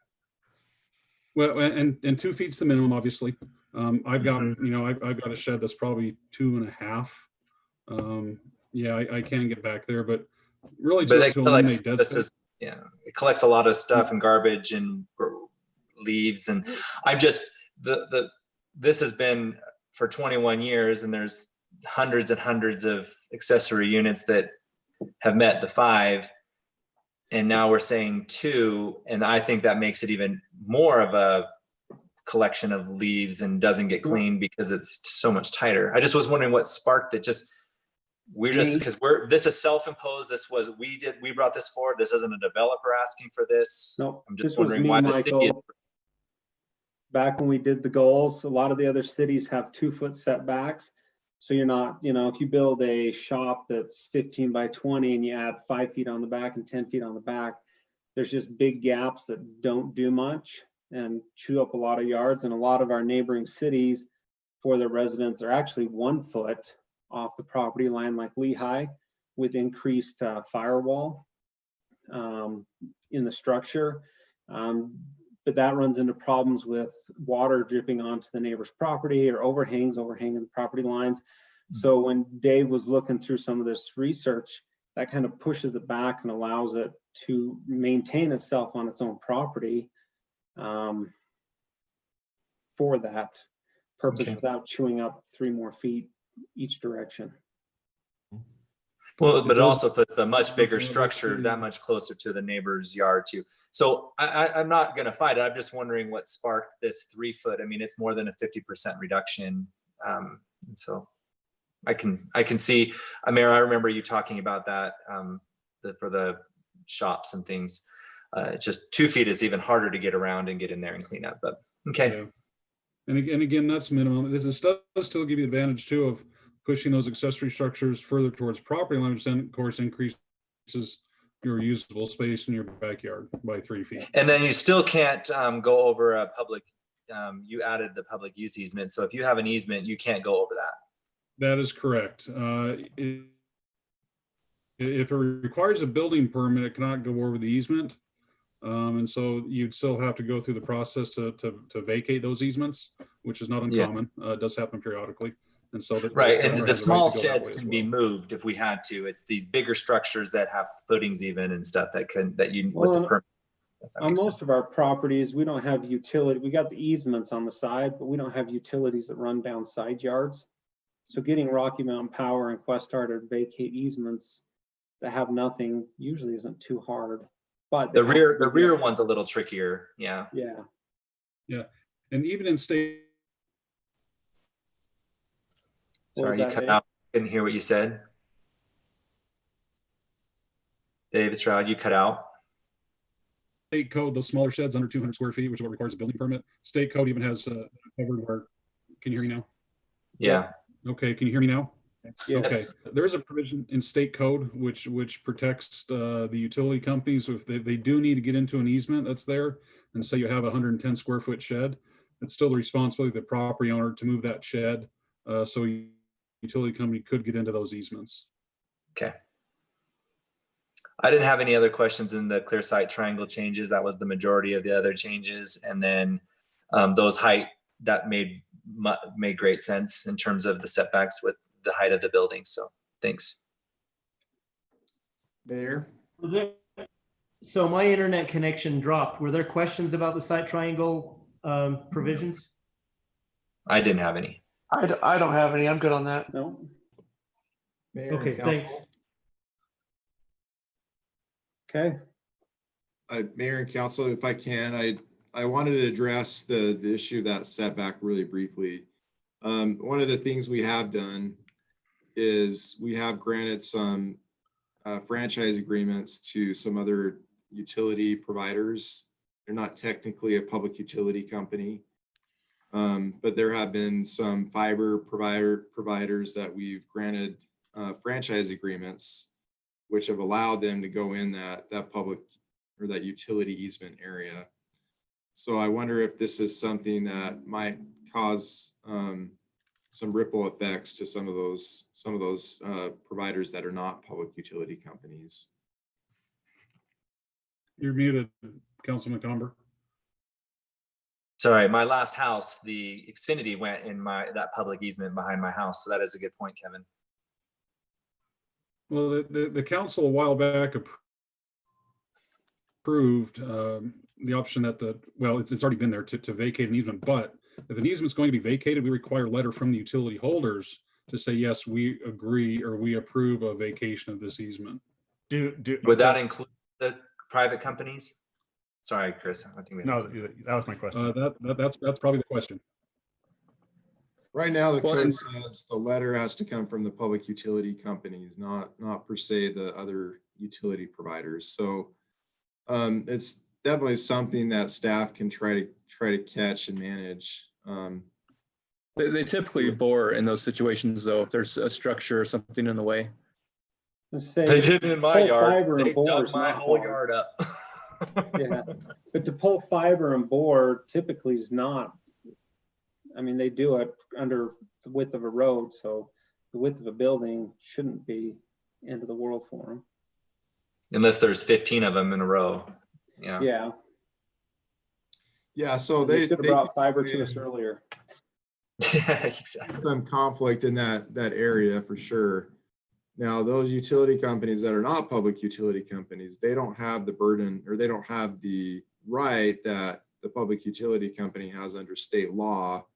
Well, and 2 feet's the minimum, obviously. I've got, you know, I've got a shed that's probably 2.5. Yeah, I can get back there, but really to eliminate dead space. Yeah, it collects a lot of stuff and garbage and leaves, and I'm just this has been for 21 years, and there's hundreds and hundreds of accessory units that have met the 5, and now we're saying 2, and I think that makes it even more of a collection of leaves and doesn't get cleaned because it's so much tighter. I just was wondering what sparked it. Because this is self-imposed. We brought this forward. This isn't a developer asking for this. No, I'm just wondering why the city is. Back when we did the goals, a lot of the other cities have 2-foot setbacks. So you're not, you know, if you build a shop that's 15 by 20 and you add 5 feet on the back and 10 feet on the back, there's just big gaps that don't do much and chew up a lot of yards. And a lot of our neighboring cities for their residents are actually 1 foot off the property line, like Lehigh, with increased firewall in the structure. But that runs into problems with water dripping onto the neighbor's property or overhanging the property lines. So when Dave was looking through some of this research, that kind of pushes it back and allows it to maintain itself on its own property for that purpose, without chewing up 3 more feet each direction. Well, but it also puts the much bigger structure that much closer to the neighbor's yard too. So I'm not going to fight it. I'm just wondering what sparked this 3 foot. I mean, it's more than a 50% reduction. And so I can see, Mayor, I remember you talking about that for the shops and things. It's just 2 feet is even harder to get around and get in there and clean up, but okay. Yeah. And again, that's minimum. This does still give you the advantage too of pushing those accessory structures further towards property line, which then of course increases your usable space in your backyard by 3 feet. And then you still can't go over a public, you added the public use easement. So if you have an easement, you can't go over that. That is correct. If it requires a building permit, it cannot go over the easement. And so you'd still have to go through the process to vacate those easements, which is not uncommon. It does happen periodically. And so that Right, owner and the has right small to go that sheds way as can be well. moved if we had to. It's these bigger structures that have footings even and stuff that you with the Well, permit. on most of our properties, we don't have utility. We got the easements on the side, but we don't have utilities that run down side yards. So getting Rocky Mountain Power and Questar to vacate easements that have nothing usually isn't too hard. But The rear one's a little trickier. Yeah. Yeah. Yeah, and even in state. Sorry, you cut out. Couldn't hear what you said. David Stroud, you cut out. State code, those smaller sheds under 200 square feet, which is what requires a building permit. State code even has covered where. Can you hear me now? Yeah. Okay, can you hear me now? Yeah. Okay, there is a provision in state code which protects the utility companies if they do need to get into an easement that's there, and say you have a 110 square foot shed, it's still the responsibility of the property owner to move that shed, so utility company could get into those easements. Okay. I didn't have any other questions in the clear sight triangle changes. That was the majority of the other changes, and then those height that made great sense in terms of the setbacks with the height of the building. So thanks. There. So my internet connection dropped. Were there questions about the site triangle provisions? I didn't have any. I don't have any. I'm good on that. No. Mayor Okay, and council. thanks. Okay. Mayor and council, if I can, I wanted to address the issue of that setback really briefly. One of the things we have done is we have granted some franchise agreements to some other utility providers. They're not technically a public utility company, but there have been some fiber providers that we've granted franchise agreements, which have allowed them to go in that public or that utility easement area. So I wonder if this is something that might cause some ripple effects to some of those providers that are not public utility companies. You're muted, Councilman Comber. Sorry, my last house, the Xfinity went in that public easement behind my house. So that is a good point, Kevin. Well, the council a while back approved the option that it's already been there to vacate an easement, but if an easement is going to be vacated, we require a letter from the utility holders to say, yes, we agree or we approve a vacation of this easement. Would that include the private companies? Sorry, Chris. I think that was my question. That's probably the question. Right now, the code says the letter has to come from the public utility companies, not per se the other utility providers. So it's definitely something that staff can try to catch and manage. They typically bore in those situations, though, if there's a structure or something in the way. They did in my yard. They dug my whole hard. yard up. Yeah, but to pull fiber and bore typically is not. I mean, they do it under the width of a road, so the width of a building shouldn't be end of the world for them. Unless there's 15 of them in a row. Yeah. Yeah. Yeah. So they should have brought fiber to us earlier. Yeah, exactly. Some conflict in that area for sure. Now, those utility companies that are not public utility companies, they don't have the burden or they don't have the right that the public utility company has under state law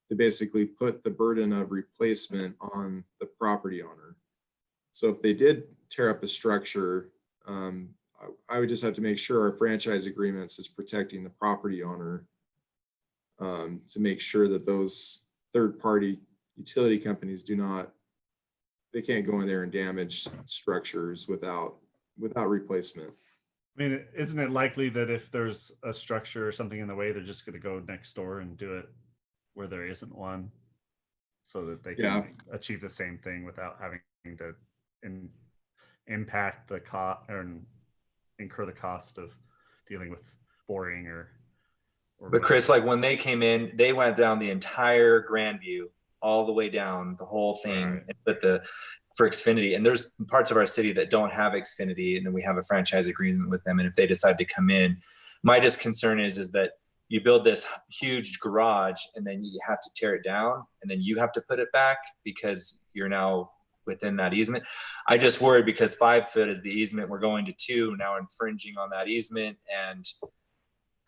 to basically put the burden of replacement on the property owner. So if they did tear up a structure, I would just have to make sure our franchise agreements is protecting the property owner to make sure that those third-party utility companies they can't go in there and damage structures without replacement. I mean, isn't it likely that if there's a structure or something in the way, they're just going to go next door and do it where there isn't one, so that they can achieve the same thing without having to impact the cost or incur the cost of dealing with boring or But Chris, like when they came in, they went down the entire Grandview all the way down the whole thing, and put the for Xfinity. And there's parts of our city that don't have Xfinity, and then we have a franchise agreement with them. And if they decide to come in, my just concern is that you build this huge garage and then you have to tear it down and then you have to put it back because you're now within that easement. I just worry because 5 foot is the easement. We're going to 2 now, infringing on that easement. And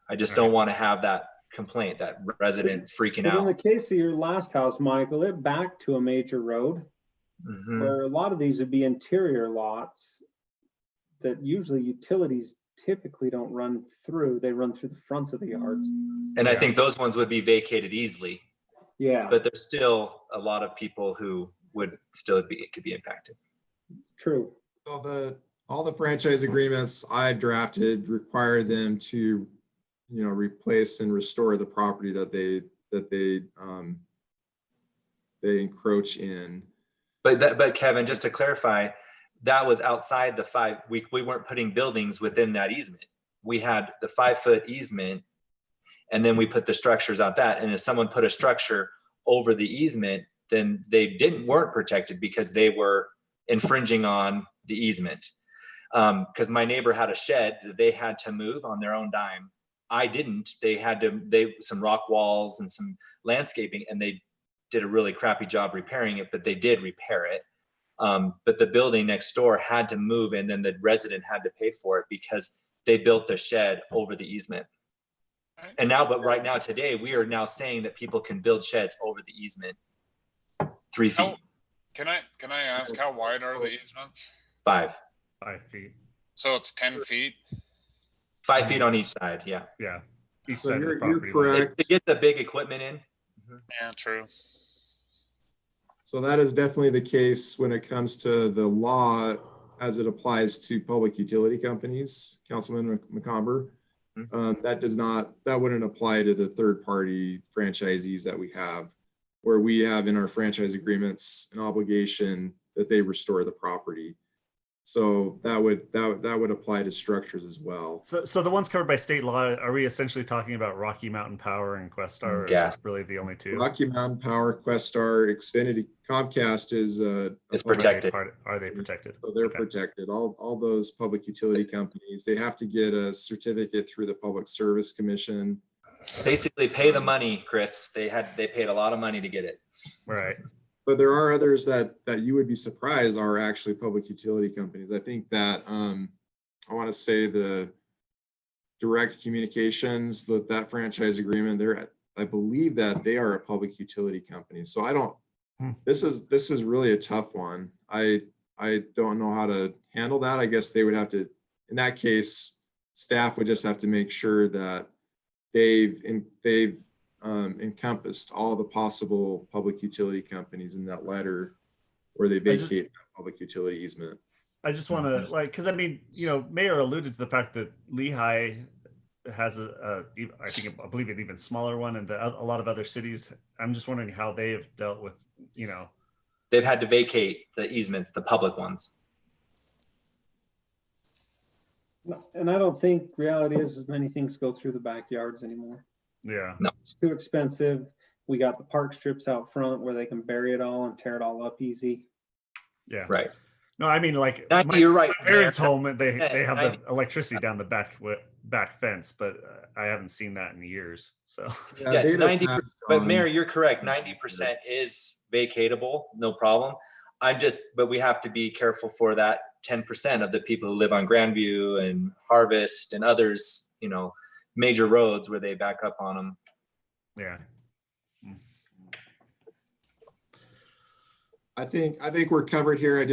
I just don't want to have that complaint, that resident freaking But out. in the case of your last house, Michael, it backed to a major road where a lot of these would be interior lots that usually utilities typically don't run through. They run through the fronts of the yards. And I think those ones would be vacated easily. Yeah. But there's still a lot of people who would still be, it could be impacted. True. So all the franchise agreements I've drafted require them to, replace and restore the property that they encroach in. But Kevin, just to clarify, that was outside the 5. We weren't putting buildings within that easement. We had the 5 foot easement, and then we put the structures out that. And if someone put a structure over the easement, then they weren't protected because they were infringing on the easement. Because my neighbor had a shed that they had to move on their own dime. I didn't. They had some rock walls and some landscaping, and they did a really crappy job repairing it, but they did repair it. But the building next door had to move, and then the resident had to pay for it because they built the shed over the easement. And now, but right now, today, we are now saying that people can build sheds over the easement 3 feet. Can I ask, how wide are the easements? 5 feet. So it's 10 feet? 5 feet on each side, yeah. Yeah. Each So side of the you're property line. correct. To get the big equipment in. Yeah, true. So that is definitely the case when it comes to the law as it applies to public utility companies, Councilman McComber. That wouldn't apply to the third-party franchisees that we have, where we have in our franchise agreements an obligation that they restore the property. So that would apply to structures as well. So the ones covered by state law, are we essentially talking about Rocky Mountain Power and Questar? Or Gas. is that really the only 2? Rocky Mountain Power, Questar, Xfinity, Comcast is protected. Are they protected? So they're protected. All those public utility companies, they have to get a certificate through the Public Service Commission. Basically pay the money, Chris. They paid a lot of money to get it. Right. But there are others that you would be surprised are actually public utility companies. I think that I want to say the Direct Communications, that franchise agreement, I believe that they are a public utility company. So I don't. This is really a tough one. I don't know how to handle that. I guess they would have to. In that case, staff would just have to make sure that they've encompassed all the possible public utility companies in that letter where they vacate public utility easement. I just want to because I mean, Mayor alluded to the fact that Lehigh has I believe an even smaller one, and a lot of other cities. I'm just wondering how they have dealt with, They've had to vacate the easements, the public ones. And I don't think reality is as many things go through the backyards anymore. Yeah. No. It's too expensive. We got the park strips out front where they can bury it all and tear it all up easy. Yeah. Right. No, I mean, like you're right. My parents' home, they have the electricity down the back fence, but I haven't seen that in years. So yeah, 90%. But Mayor, you're correct. 90% is vacatable, no problem. But we have to be careful for that 10% of the people who live on Grandview and Harvest and others, major roads where they back up on them. Yeah. I think we're covered here.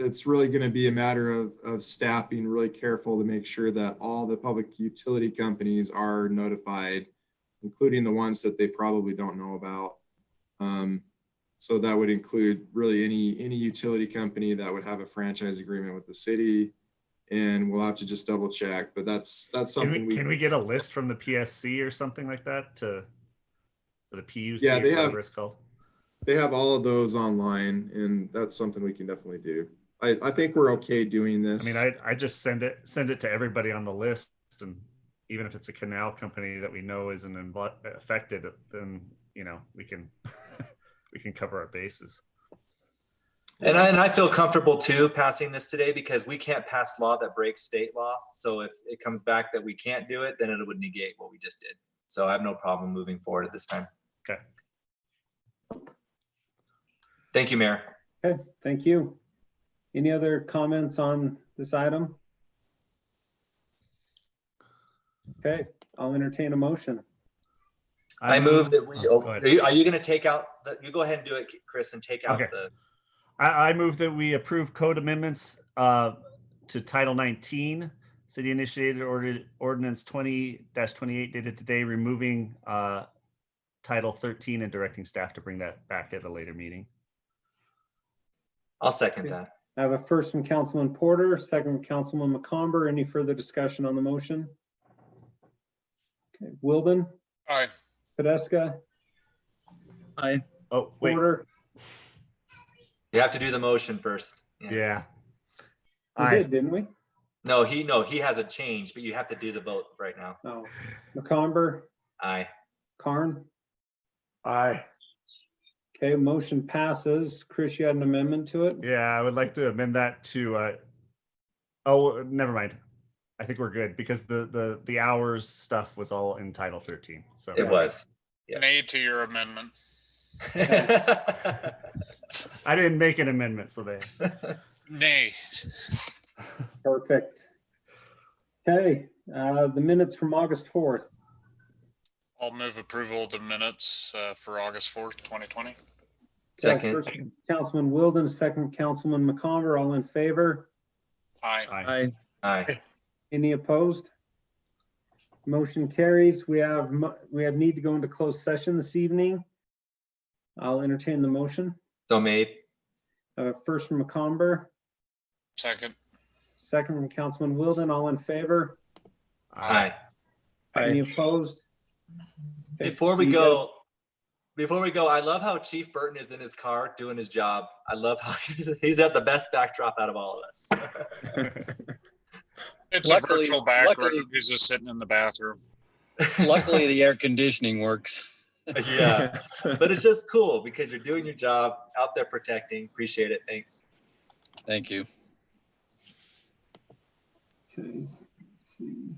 It's really going to be a matter of staff being really careful to make sure that all the public utility companies are notified, including the ones that they probably don't know about. So that would include really any utility company that would have a franchise agreement with the city, and we'll have to just double check. But that's something can we get a list from the PSC or something like that or the PUC? Yeah, they have. It's called. They have all of those online, and that's something we can definitely do. I think we're okay doing this. I mean, I just send it to everybody on the list, and even if it's a canal company that we know isn't affected, then we can we can cover our bases. And I feel comfortable too passing this today because we can't pass law that breaks state law. So if it comes back that we can't do it, then it would negate what we just did. So I have no problem moving forward at this time. Okay. Thank you, Mayor. Okay, thank you. Any other comments on this item? Okay, I'll entertain a motion. I move that we, go ahead. are you going to take out, you go ahead and do it, Chris, and take out Okay. the. I move that we approve code amendments to Title 19, City Initiated Ordinance 20-28 dated today, removing Title 13 and directing staff to bring that back at a later meeting. I'll second that. I have a first from Councilman Porter, second from Councilman McComber. Any further discussion on the motion? Okay, Wilden, Aye. Podeska, Aye. Oh, wait. Porter. You have to do the motion first. Yeah. We did, didn't we? No, he has a change, but you have to do the vote right now. Oh, McComber, Aye. Karn. Aye. Okay, motion passes. Chris, you had an amendment to it? Yeah, I would like to amend that to, oh, never mind. I think we're good because the hours stuff was all in Title 13. So It was. Yeah. Nay to your amendment. I didn't make an amendment, so they. Nay. Perfect. Okay, the minutes from August 4th. I'll move approval of the minutes for August 4th, 2020. Second. First, Councilman Wilden, second, Councilman McComber, all in favor? Aye. Aye. Aye. Any opposed? Motion carries. We have need to go into closed session this evening. I'll entertain the motion. So made. First from McComber, Second. second from Councilman Wilden, all in favor? Aye. Any opposed? Okay, Before we you go, I love how Chief Burton is in his car doing his job. I love how he's at the best backdrop out of all of us. It's Luckily- a virtual background. luckily- He's just sitting in the bathroom. Luckily, the air conditioning works. Yeah, but it's just cool because you're doing your job out there protecting. Appreciate it. Thanks. Thank you. Okay, let's see.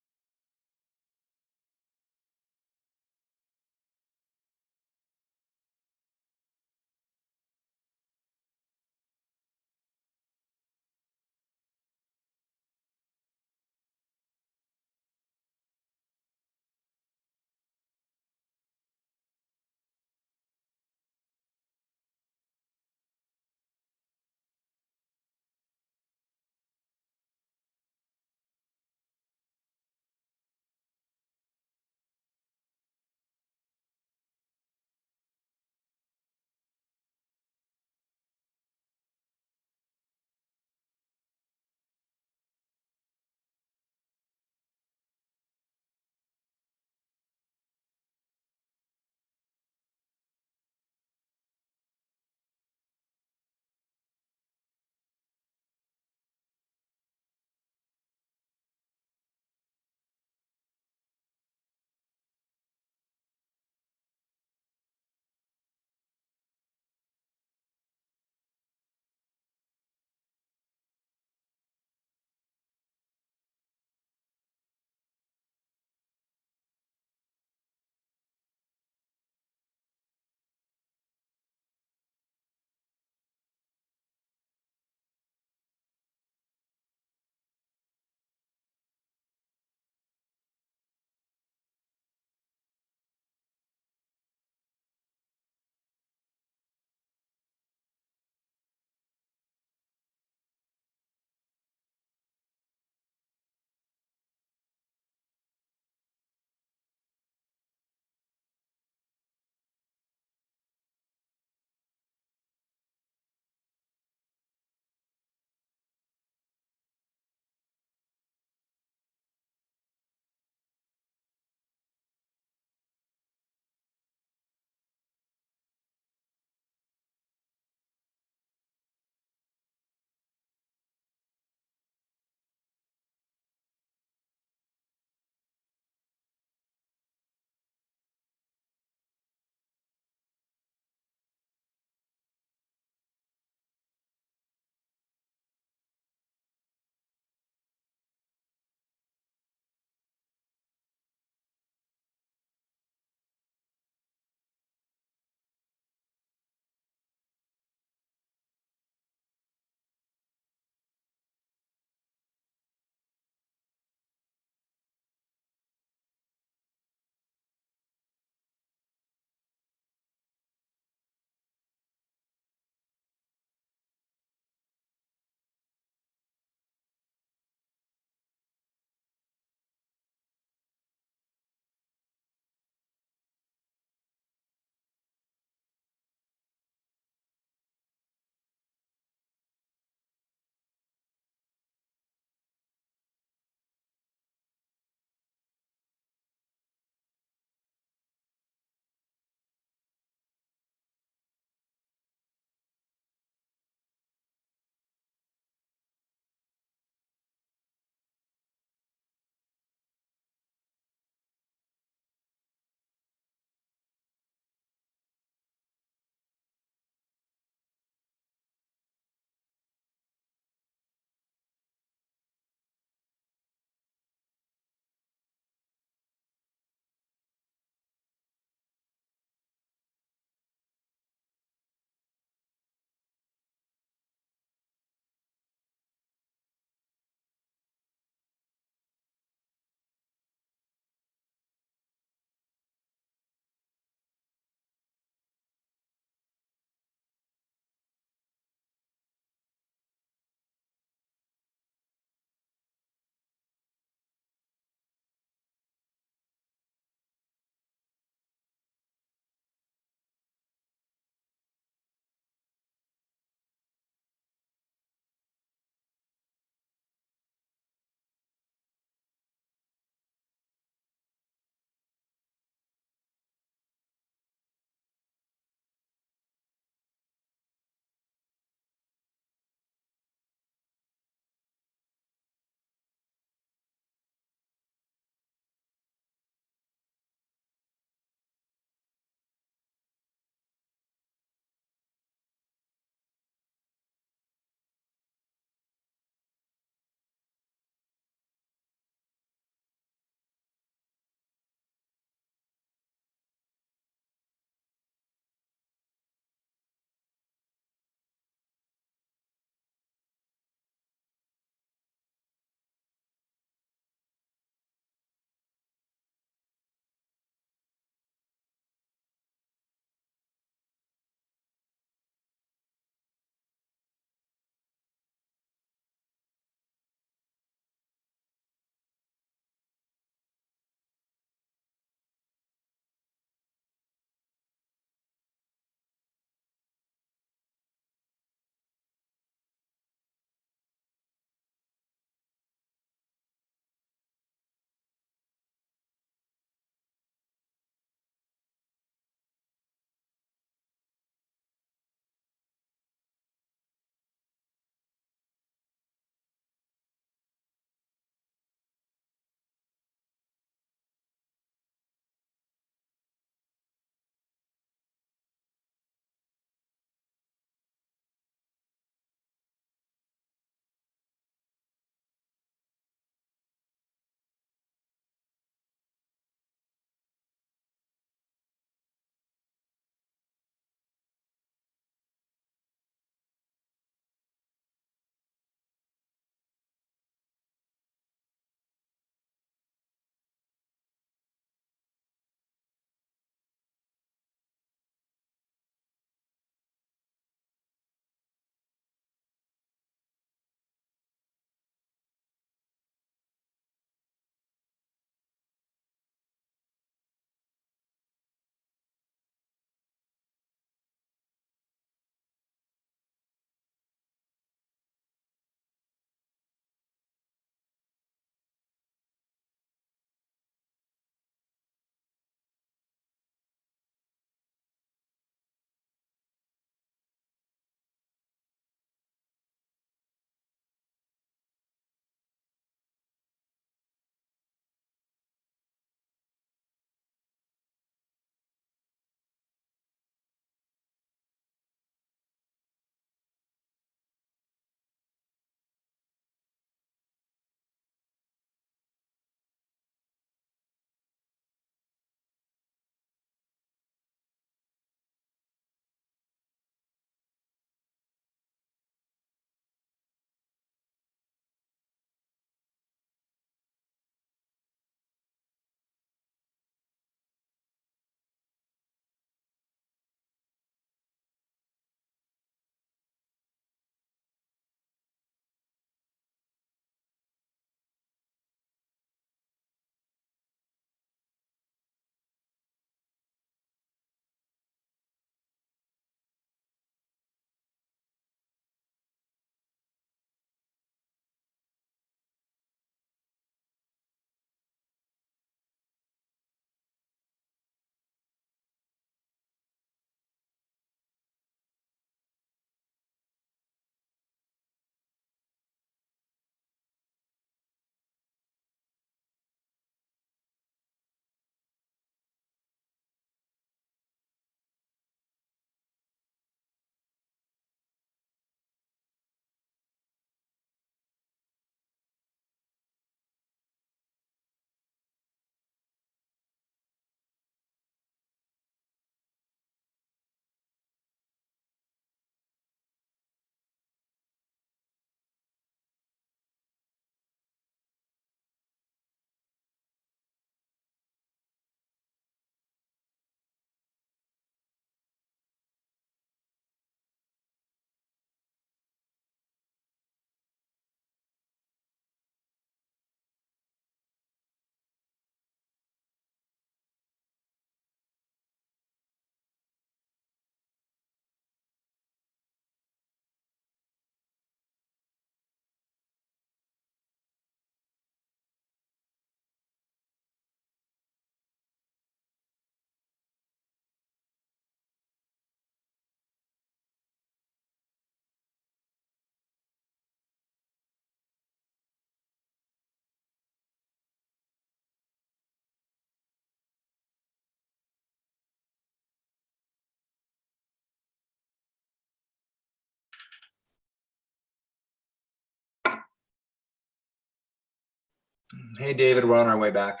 Hey, David, we're on our way back.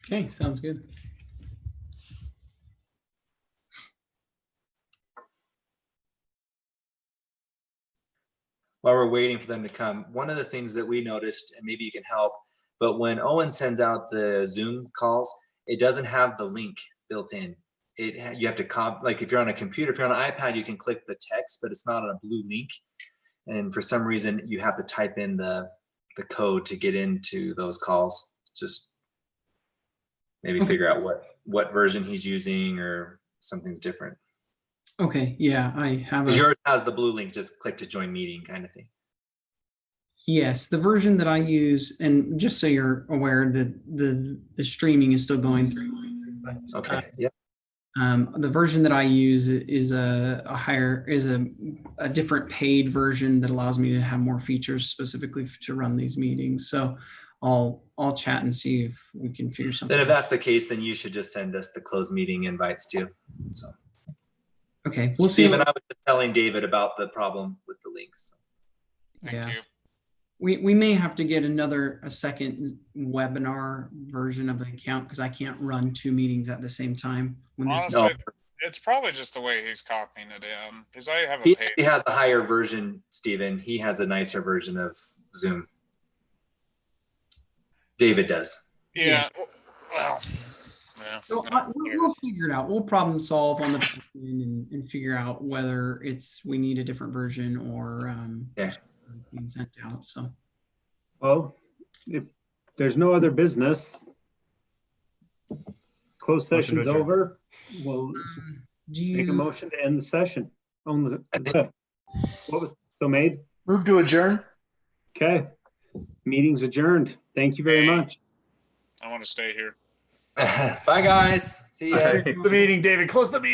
Okay, sounds good. While we're waiting for them to come, one of the things that we noticed, and maybe you can help, but when Owen sends out the Zoom calls, it doesn't have the link built in. You have to like if you're on a computer, if you're on an iPad, you can click the text, but it's not on a blue link. And for some reason, you have to type in the code to get into those calls. Just maybe figure out what version he's using or something's different. Okay, yeah, I have Yours has the blue link, just click to join meeting kind of thing. Yes, the version that I use, and just so you're aware, the streaming is still going through. But, okay. Yeah. The version that I use is a different paid version that allows me to have more features specifically to run these meetings. So I'll chat and see if we can figure something. Then if that's the case, then you should just send us the closed meeting invites too. So. Okay, we'll see. Steve and I was just telling David about the problem with the links. Thank you. We may have to get a second webinar version of the account because I can't run 2 meetings at the same time. Honestly, it's probably just the way he's copying it in because I have He has a higher version, Steven. He has a nicer version of Zoom. David does. Yeah. Well, yeah. So we'll figure it out. We'll problem solve on the back end and figure out whether we need a different version or being sent out. So, well, if there's no other business, closed session's over. We'll make a motion to end the session. What was so made? Move to adjourn. Okay, meeting's adjourned. Thank you very much. I want to stay here. Bye, guys. See ya. The meeting, David. Close the meeting.